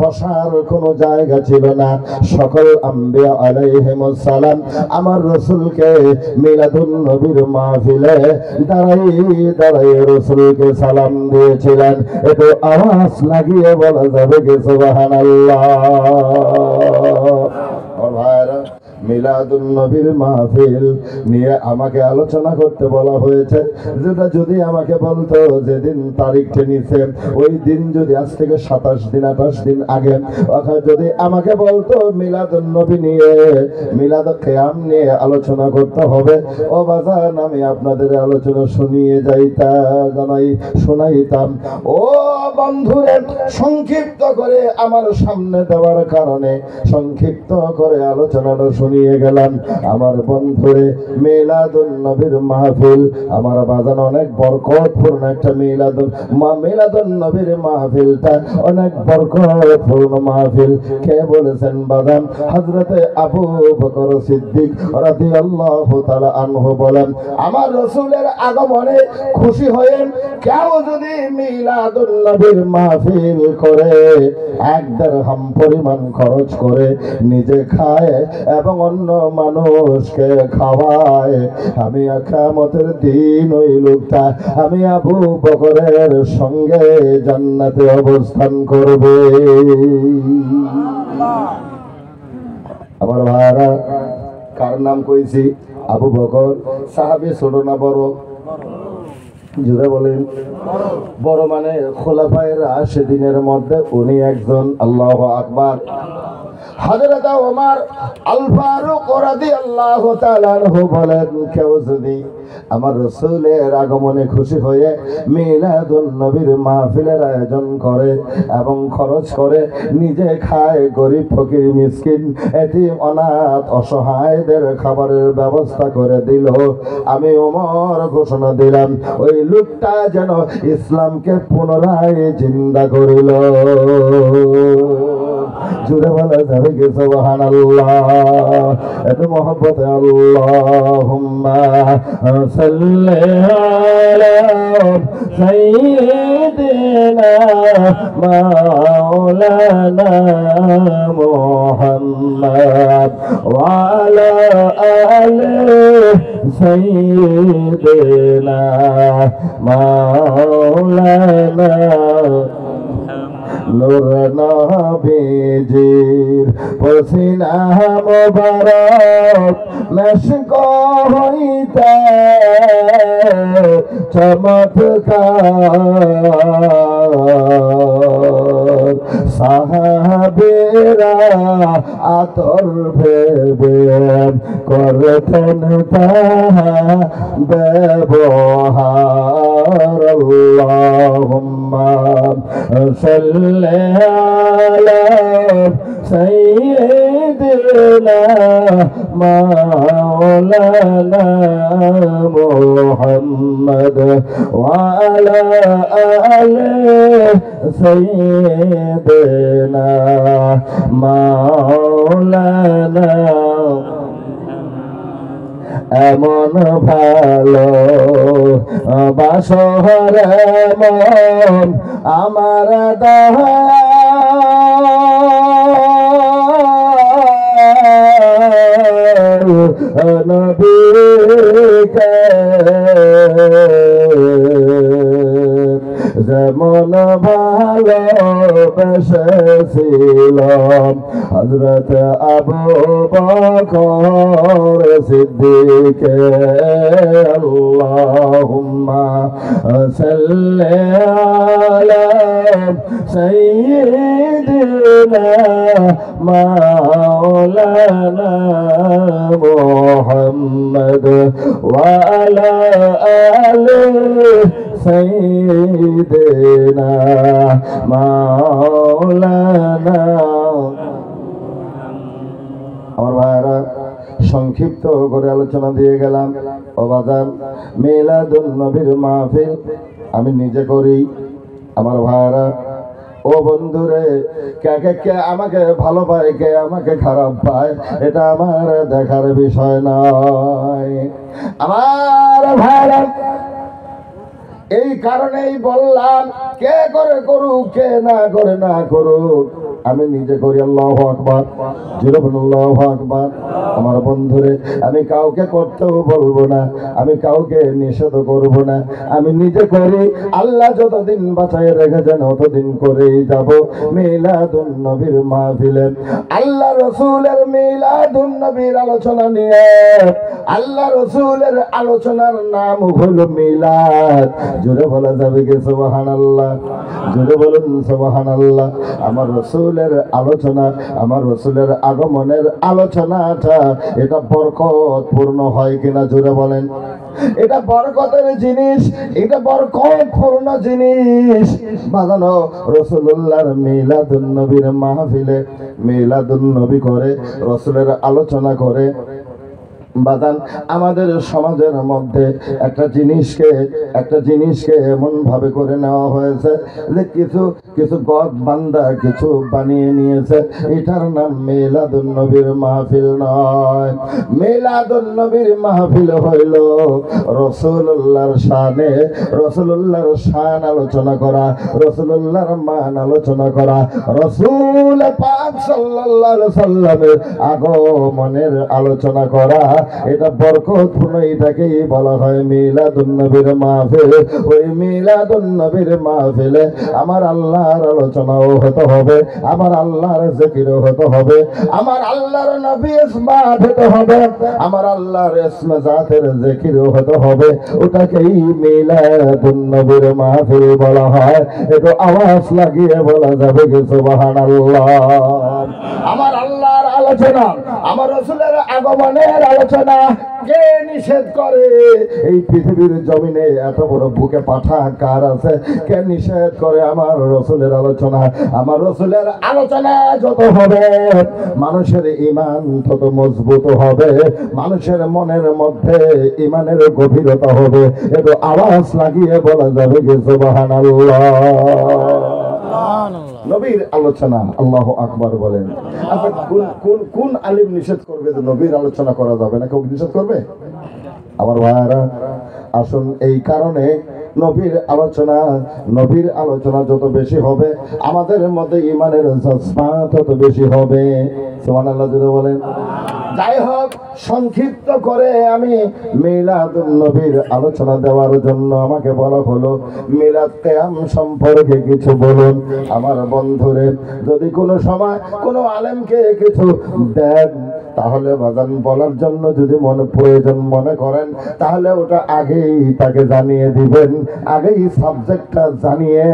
বসার কোনো জায়গা ছিল না। সকল আম্বিয়া আলাইহিমুস সালাম আমার রাসূলকে মিলাদুন নবীর মাহফিলে দাঁড়াই রাসূলকে সালাম দিয়েছিলেন। একটু আওয়াজ লাগিয়ে বলা যাবে কি সুবহানাল্লাহ। ভাইরা, মিলাদুন নবীর মাহফিল নিয়ে আমাকে আলোচনা করতে বলা হয়েছে। যেটা যদি আমাকে বলতো যেদিন তারিখটা নিছে ওই দিন যদি আজ থেকে 27 দিন 28 দিন আগে যদি আমাকে বলতো মিলাদুন নবী নিয়ে মিলাদ কিয়াম নিয়ে আলোচনা করতে হবে, ও বাজান আমি আপনাদের আলোচনা শোনাইতাম। ও বন্ধুরে, সংক্ষিপ্ত করে আমার সামনে দেওয়ার কারণে সংক্ষিপ্ত করে আলোচনাটা শুনিয়ে গেলাম। আমার বন্ধুরে, মিলাদুন নবীর মাহফিল আমার বাজান অনেক বরকতপূর্ণ একটা মিলাদুন নবীর মাহফিলটা অনেক বরকতপূর্ণ মাহফিল। কে বলেছেন বাজান? হযরতে আবু বকর সিদ্দিক রাদিয়াল্লাহু তাআলা আনহু বলেন, আমার রাসূলের আগমনে খুশি হয়ে কেউ যদি মিলাদুন নবীর মাহফিল করে 1 দিরহাম পরিমাণ খরচ করে নিজে খায় এবং অন্য মানুষকে খাওয়ায়, আমি কিয়ামতের দিন ওই লোকটা আমি আবু বকরের সঙ্গে জান্নাতে অবস্থান করবে। আমার ভাইরা, কার নাম কইছি? আবু বকর। সাহাবী ছোট না বড়? জোরে বলেন। বড় মানে খোলাফায়ে রাশিদিনের মধ্যে উনি একজন। আল্লাহু আকবার। হযরত ওমর আল ফারুক রাদিয়াল্লাহু তাআলা আনহু বলেন, কেউ যদি আমার রাসূলের আগমনে খুশি হয়ে মিলাদুন নবীর মাহফিলের আয়োজন করে এবং খরচ করে নিজে খায়, গরিব ফকির মিসকিন এতিম অনাথ অসহায়দের খাবারের ব্যবস্থা করে দিল, আমি ওমর ঘোষণা দিলাম ওই লোকটা যেন ইসলামকে পুনরায় জিন্দা করিল। জুড়ে বলা যাবে কি সুবহানাল্লাহ। এত মহব্বতে আল্লাহুম্মা সাল্লি আলা সাইয়্যিদিনা মাওলানা মুহাম্মদ ওয়া আলা আলি সাইয়্যিদিনা মাওলানা নূর নবীজির পসিনা মুবারক মেশক হইতে চমৎকার সাহাবীরা আতর ভেবে করতেন তাহা ব্যবহার। আল্লাহুম্মা সাল্লি আলা সাইয়্যিদিনা মাওলানা মুহাম্মদ ওয়া আলা আলি সাইয়্যিদিনা মাওলানা। এমন ভালো বাসরে মন আমার নবীকে যেমন ভালো ভালোবেসেছিল হযরত আবু বকর সিদ্দিক আল্লাহুম্মা সাল্লি আলা সাইয়্যিদিনা মাওলানা মুহাম্মদ ওয়া আলা আলি সাইয়্যিদিনা মাওলানা। আমার ভাইরা সংক্ষিপ্ত করে আলোচনা দিয়ে গেলাম। ও বাজান, মিলাদুন নবীর মাহফিল আমি নিজে করি। আমার ভাইরা, ও বন্ধুরে, কে আমাকে ভালো পায়, কে আমাকে খারাপ পায়, এটা আমার দেখার বিষয় নয়। আমার ভাইরা, এই কারণেই বললাম, কে করে করুক, কে না করে না করুক, আমি নিজে করি। আল্লাহু আকবার, জোরে বলুন আল্লাহু আকবার। আমার বন্ধুরে, আমি কাউকে করতেও বলবো না, আমি কাউকে নিষেধ করব না, আমি নিজে করি। আল্লাহ যতদিন বাঁচায় রেখেছেন ততদিন করেই যাব। মিলাদুন নবীর মাহফিলে আল্লাহ রসুলের মিলাদুন নবীর আলোচনা নিয়ে, আল্লাহ রসুলের আলোচনার নাম হলো মিলাদ। জোরে বলা যাবে কি সুবহানাল্লাহ? জোরে বলুন সুবহানাল্লাহ। আমার রসুলের আলোচনা, আমার রসুলের আগমনের আলোচনাটা এটা বরকতপূর্ণ হয় কিনা জোরে বলেন? এটা বরকতের জিনিস, এটা বরকতপূর্ণ জিনিস। বাজানো রাসূলুল্লাহর মিলাদুন নবীর মাহফিলে মিলাদুন নবী করে, রসুলের আলোচনা করে। বাদান, আমাদের সমাজের মধ্যে একটা জিনিসকে এমন ভাবে করে নেওয়া হয়েছে যে কিছু গদ বান্দা কিছু বানিয়ে নিয়েছে। এটার নাম মিলাদুন নবীর মাহফিল নয়। মিলাদুন নবীর মাহফিল হইল রাসূলুল্লাহর শানে, রাসূলুল্লাহর শান আলোচনা করা, রাসূলুল্লাহর মান আলোচনা করা, রাসূল পাক সাল্লাল্লাহু আলাইহি সাল্লামের আগমনের আলোচনা করা। এটা বরকতপূর্ণ, এটাকেই বলা হয় মিলাদুন নবীর মাহফিল। ওই মিলাদুন নবীর মাহফিলে আমার আল্লাহর আলোচনাও হতে হবে, আমার আল্লাহর জিকিরও হতে হবে, আমার আল্লাহর নবী ইসমাত হতে হবে, আমার আল্লাহর ইসমে জাতের জিকিরও হতে হবে। ওটাকেই মিলাদুন নবীর মাহফিল বলা হয়। একটু আওয়াজ লাগিয়ে বলা যাবে কি সুবহানাল্লাহ? আমার আল্লাহর আলোচনা, আমার রাসূলের আগমনের আলোচনা কে নিষেধ করে? এই পৃথিবীর জমিনে এত বড় বুকে পাঠা কার আছে? কে নিষেধ করে আমার রাসূলের আলোচনা? আমার রাসূলের আলোচনা যত হবে মানুষের ঈমান তত মজবুত হবে, মানুষের মনের মধ্যে ঈমানের গভীরতা হবে। একটু আওয়াজ লাগিয়ে বলা যাবে কি সুবহানাল্লাহ? নবীর আলোচনা, আল্লাহু আকবার বলেন। আচ্ছা, কোন আলিম নিষেধ করবে যে নবীর আলোচনা করা যাবে না? কেউ নিষেধ করবে? আমার ভাইরা আসুন, এই কারণে নবীর আলোচনা যত বেশি হবে আমাদের মধ্যে ঈমানের জজবা তত বেশি হবে। সুবহানাল্লাহ জোরে বলেন। যাই হোক, সংক্ষিপ্ত করে আমি মিলাদুন নবীর আলোচনা দেওয়ার জন্য আমাকে বলা হলো মিলাদ কিয়াম সম্পর্কে কিছু বলুন। আমার বন্ধুরে, যদি কোনো সময় কোনো আলেমকে কিছু দেন তাহলে বাজান বলার জন্য যদি প্রয়োজন মনে করেন তাহলে ওটা আগেই তাকে জানিয়ে দিবেন। আগেই সাবজেক্টটা জানিয়ে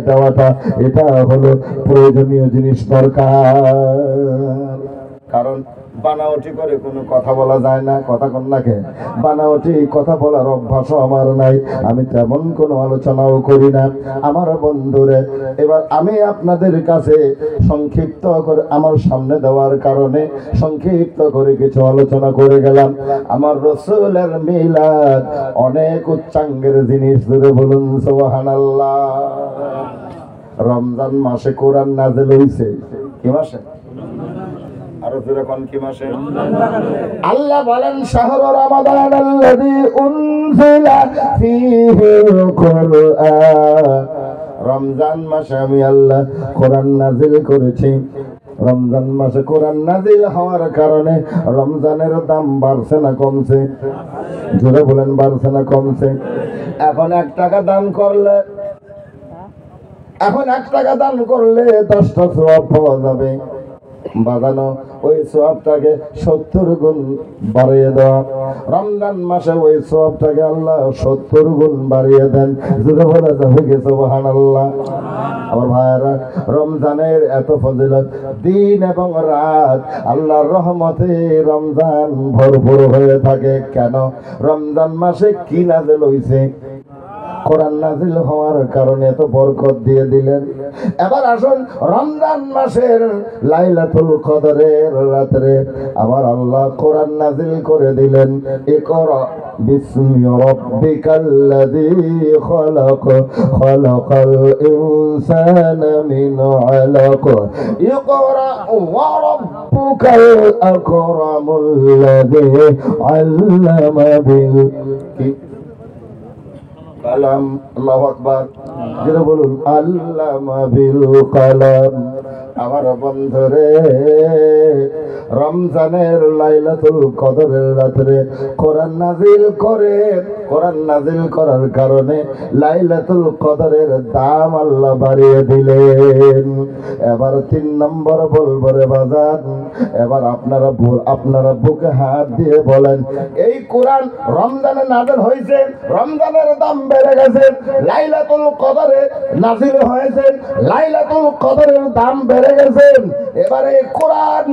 দেওয়াটা এটা হলো প্রয়োজনীয় জিনিস, দরকার। কারণ বানাওটি করে কোনো কথা বলা যায় না, কথা কন্যাকে বানাওটি কথা বলার অভ্যাসও আমার নাই, আমি তেমন কোনো আলোচনাও করি না। আমার বন্ধুরে, এবার আমি আপনাদের কাছে সংক্ষিপ্ত করে আমার সামনে দেওয়ার কারণে সংক্ষিপ্ত করে কিছু আলোচনা করে গেলাম। আমার রাসূলের মিলাদ অনেক উচ্চাঙ্গের জিনিস, ধরে বলুন সুবহানাল্লাহ। রমজান মাসে কোরআন নাযিল হইছে। কি মাসে? আরো জোরে কোন কি মাসে? আল্লাহ বলেন শাহরু রমাদান আল্লাযী উনজিলা ফীহিল কুরআন। রমজান মাসে আমি আল্লাহ কোরআন নাযিল করেছি। রমজান মাসে কোরআন নাযিল হওয়ার কারণে রমজানের দাম বাড়ছে না কমছে? জোরে বলেন, বাড়ছে না কমছে? এখন 1 টাকা দান করলে এখন 1 টাকা দান করলে 10টা সওয়াব পাওয়া যাবে। বাজানো ওই সওয়াবটাকে 70 গুণ বাড়িয়ে দেওয়া। রমজান মাসে ওই সওয়াবটাকে আল্লাহ 70 গুণ বাড়িয়ে দেন। জোরে বলা যাবে কি সুবহানাল্লাহ। আমার ভাইরা, রমজানের এত ফজিলত, দিন এবং রাত আল্লাহর রহমতে রমজান ভরপুর হয়ে থাকে। কেন? রমজান মাসে কি নাযিল হইছে? কোরআন নাযিল হওয়ার কারণে এত বরকত দিয়ে দিলেন। এবার আসুন, রমজান মাসের লাইলাতুল কদরের রাতে আবার আল্লাহ কোরআন নাযিল করে দিলেন। ইকরা বিসমি রাব্বিকাল্লাযী খলাক, খলাকাল ইনসানা মিন আলাক, ইকরা ওয়া রাব্বুকাল আকরামুল্লাযী আল্লামা বিল কালাম। আল্লাহু আকবার। যেটা বলুন, আল্লামা বিল কালাম। আমার বন্ধুরে, রমজানের লাইলাতুল কদরের রাতে কোরআন নাযিল করে, কোরআন নাযিল করার কারণে লাইলাতুল কদরের দাম আল্লাহ বাড়িয়ে দিলেন। এবার 3 নম্বর বলবো রে বাজার, এবার আপনারা বুকে হাত দিয়ে বলেন, এই কোরআন রমজানে নাযিল হয়েছে, রমজানের দাম বেড়ে গেছে, লাইলাতুল কদরে নাযিল হয়েছে, লাইলাতুল কদরের দাম বেড়ে গেছে। এবারে কোরআন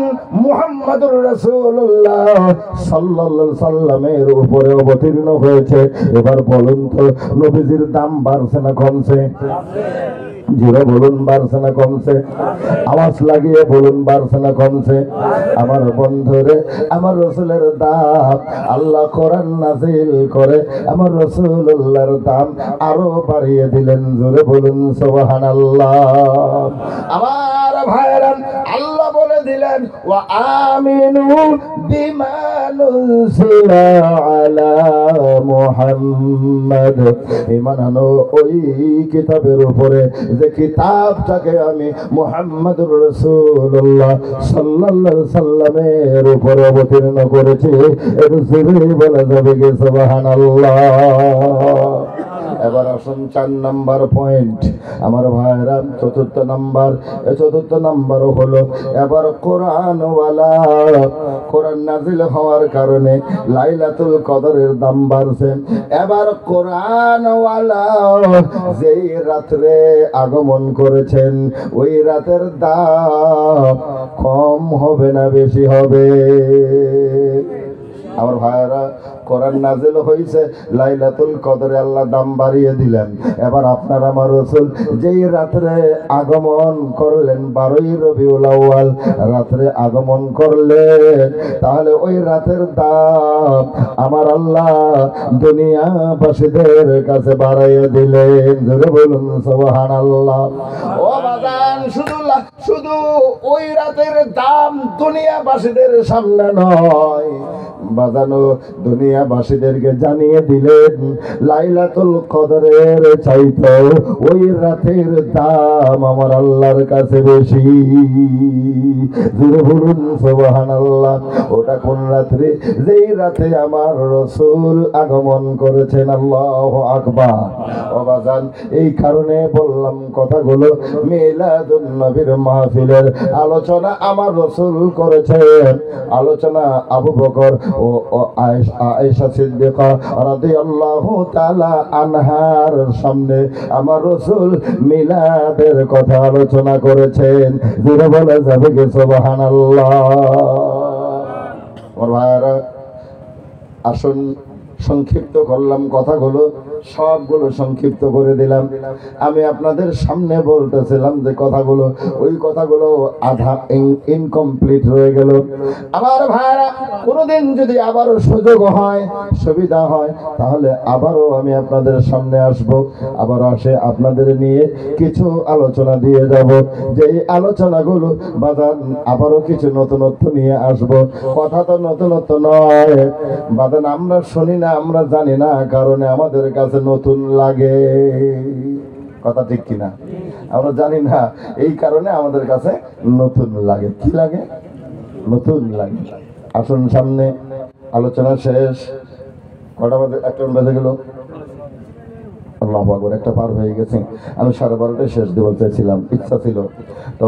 মুহাম্মদুর রাসূলুল্লাহ সাল্লাল্লাহু আলাইহি সাল্লামের উপরে অবতীর্ণ হয়েছে। এবার বলুন তো, নবীজির দাম বাড়ছে না কমছে? জোরে বলুন, বাড়ছে না কমছে? আওয়াজ লাগিয়ে বলুন, বাড়ছে না কমছে? আমার বন্ধুরে, আমার রাসূলের দাম আল্লাহ কোরআন নাযিল করে আমার রাসূলুল্লাহর দাম আরো বাড়িয়ে দিলেন। জোরে বলুন সুবহানাল্লাহ। আমার ভাইরা, আল্লাহ বলে দিলেন, ওয়া আমিনু বিমা নুজিলা আলা মুহাম্মদ। ঈমান আনো ওই কিতাবের উপরে যে কিতাবটাকে আমি মুহাম্মদুর রাসূলুল্লাহ সাল্লাল্লাহু আলাইহি সাল্লামের উপরে অবতীর্ণ করেছি। এর জোরে বলা যাবে কি সুবহানাল্লাহ। এবার আসুন 4 নাম্বার পয়েন্ট আমার ভাইরা। চতুর্থ নাম্বার হলো, এবার কোরআনওয়ালা, কোরআন নাযিল হওয়ার কারণে লাইলাতুল কদরের দাম বাড়ছে। এবার কোরআনওয়ালা যেই রাত্রে আগমন করেছেন, ওই রাতের দাম কম হবে না বেশি হবে? আমার ভাইরা, কোরআন নাযিল হয়েছে, লাইলাতুল কদরে আল্লাহ দাম বাড়িয়ে দিলেন। এবার আপনার আমার রাসূল যেই রাত্রে আগমন করলেন, 12ই রবিউল আউয়াল রাত্রে আগমন করলেন, তাহলে ওই রাতের দাম আমার আল্লাহ দুনিয়াবাসীদের কাছে বাড়াইয়ে দিলেন। জোরে বলুন সুবহানাল্লাহ। ও বাজান, শুধু ওই রাতের দাম দুনিয়াবাসীদের সামনে নয়, বাজানো দুনিয়াবাসীদেরকে জানিয়ে দিলেন লাইলাতুল কদরের চাইতে ওই রাতের দাম আমার আল্লাহর কাছে বেশি। জোরে বলুন সুবহানাল্লাহ। ওটা কোন রাত্রে? যেই রাতে আমার রাসূল আগমন করেছেন। আল্লাহু আকবার। ও বাজান, এই কারণে বললাম কথাগুলো, মিলাদুন নবীর মাহফিলের আলোচনা আমার রাসূল করেছেন, আলোচনা আবু বকর ও আয়েশা সিদ্দিকা রাদিয়াল্লাহু তাআলা আনহার সামনে আমার রাসূল মিলাদের কথা আলোচনা করেছেন। যেটা বলা যাবে কি সুবহানাল্লাহ। আমার ভাইরা, আসুন সংক্ষিপ্ত করলাম কথাগুলো, সবগুলো সংক্ষিপ্ত করে দিলাম। আমি আপনাদের সামনে বলতেছিলাম যে কথাগুলো, ওই কথাগুলো আধা ইনকমপ্লিট রয়ে গেল। আমার ভাইরা, কোনোদিন যদি আবারও সুযোগ হয়, সুবিধা হয়, তাহলে আবারও আমি আপনাদের সামনে আসব। আবার আসে আপনাদের নিয়ে কিছু আলোচনা দিয়ে যাব। যে আলোচনাগুলো বাদান আবারও কিছু নতুনত্ব নিয়ে আসব। কথা তো নতুনত্ব নয় বাদান, আমরা শুনি না, আমরা জানি না, কারণে আমাদের কাছে নতুন লাগে। কথা ঠিক কিনা? আমরা জানি না, এই কারণে আমাদের কাছে নতুন লাগে। কি লাগে? নতুন লাগে। আসুন সামনে, আলোচনা শেষ। কটা বাজে? 1টা বেজে গেল। আল্লাহু আকবার, একটা পার হয়ে গেছে। আমি 12:30টায় শেষ দেওয়ার চাইছিলাম, ইচ্ছা ছিল। তো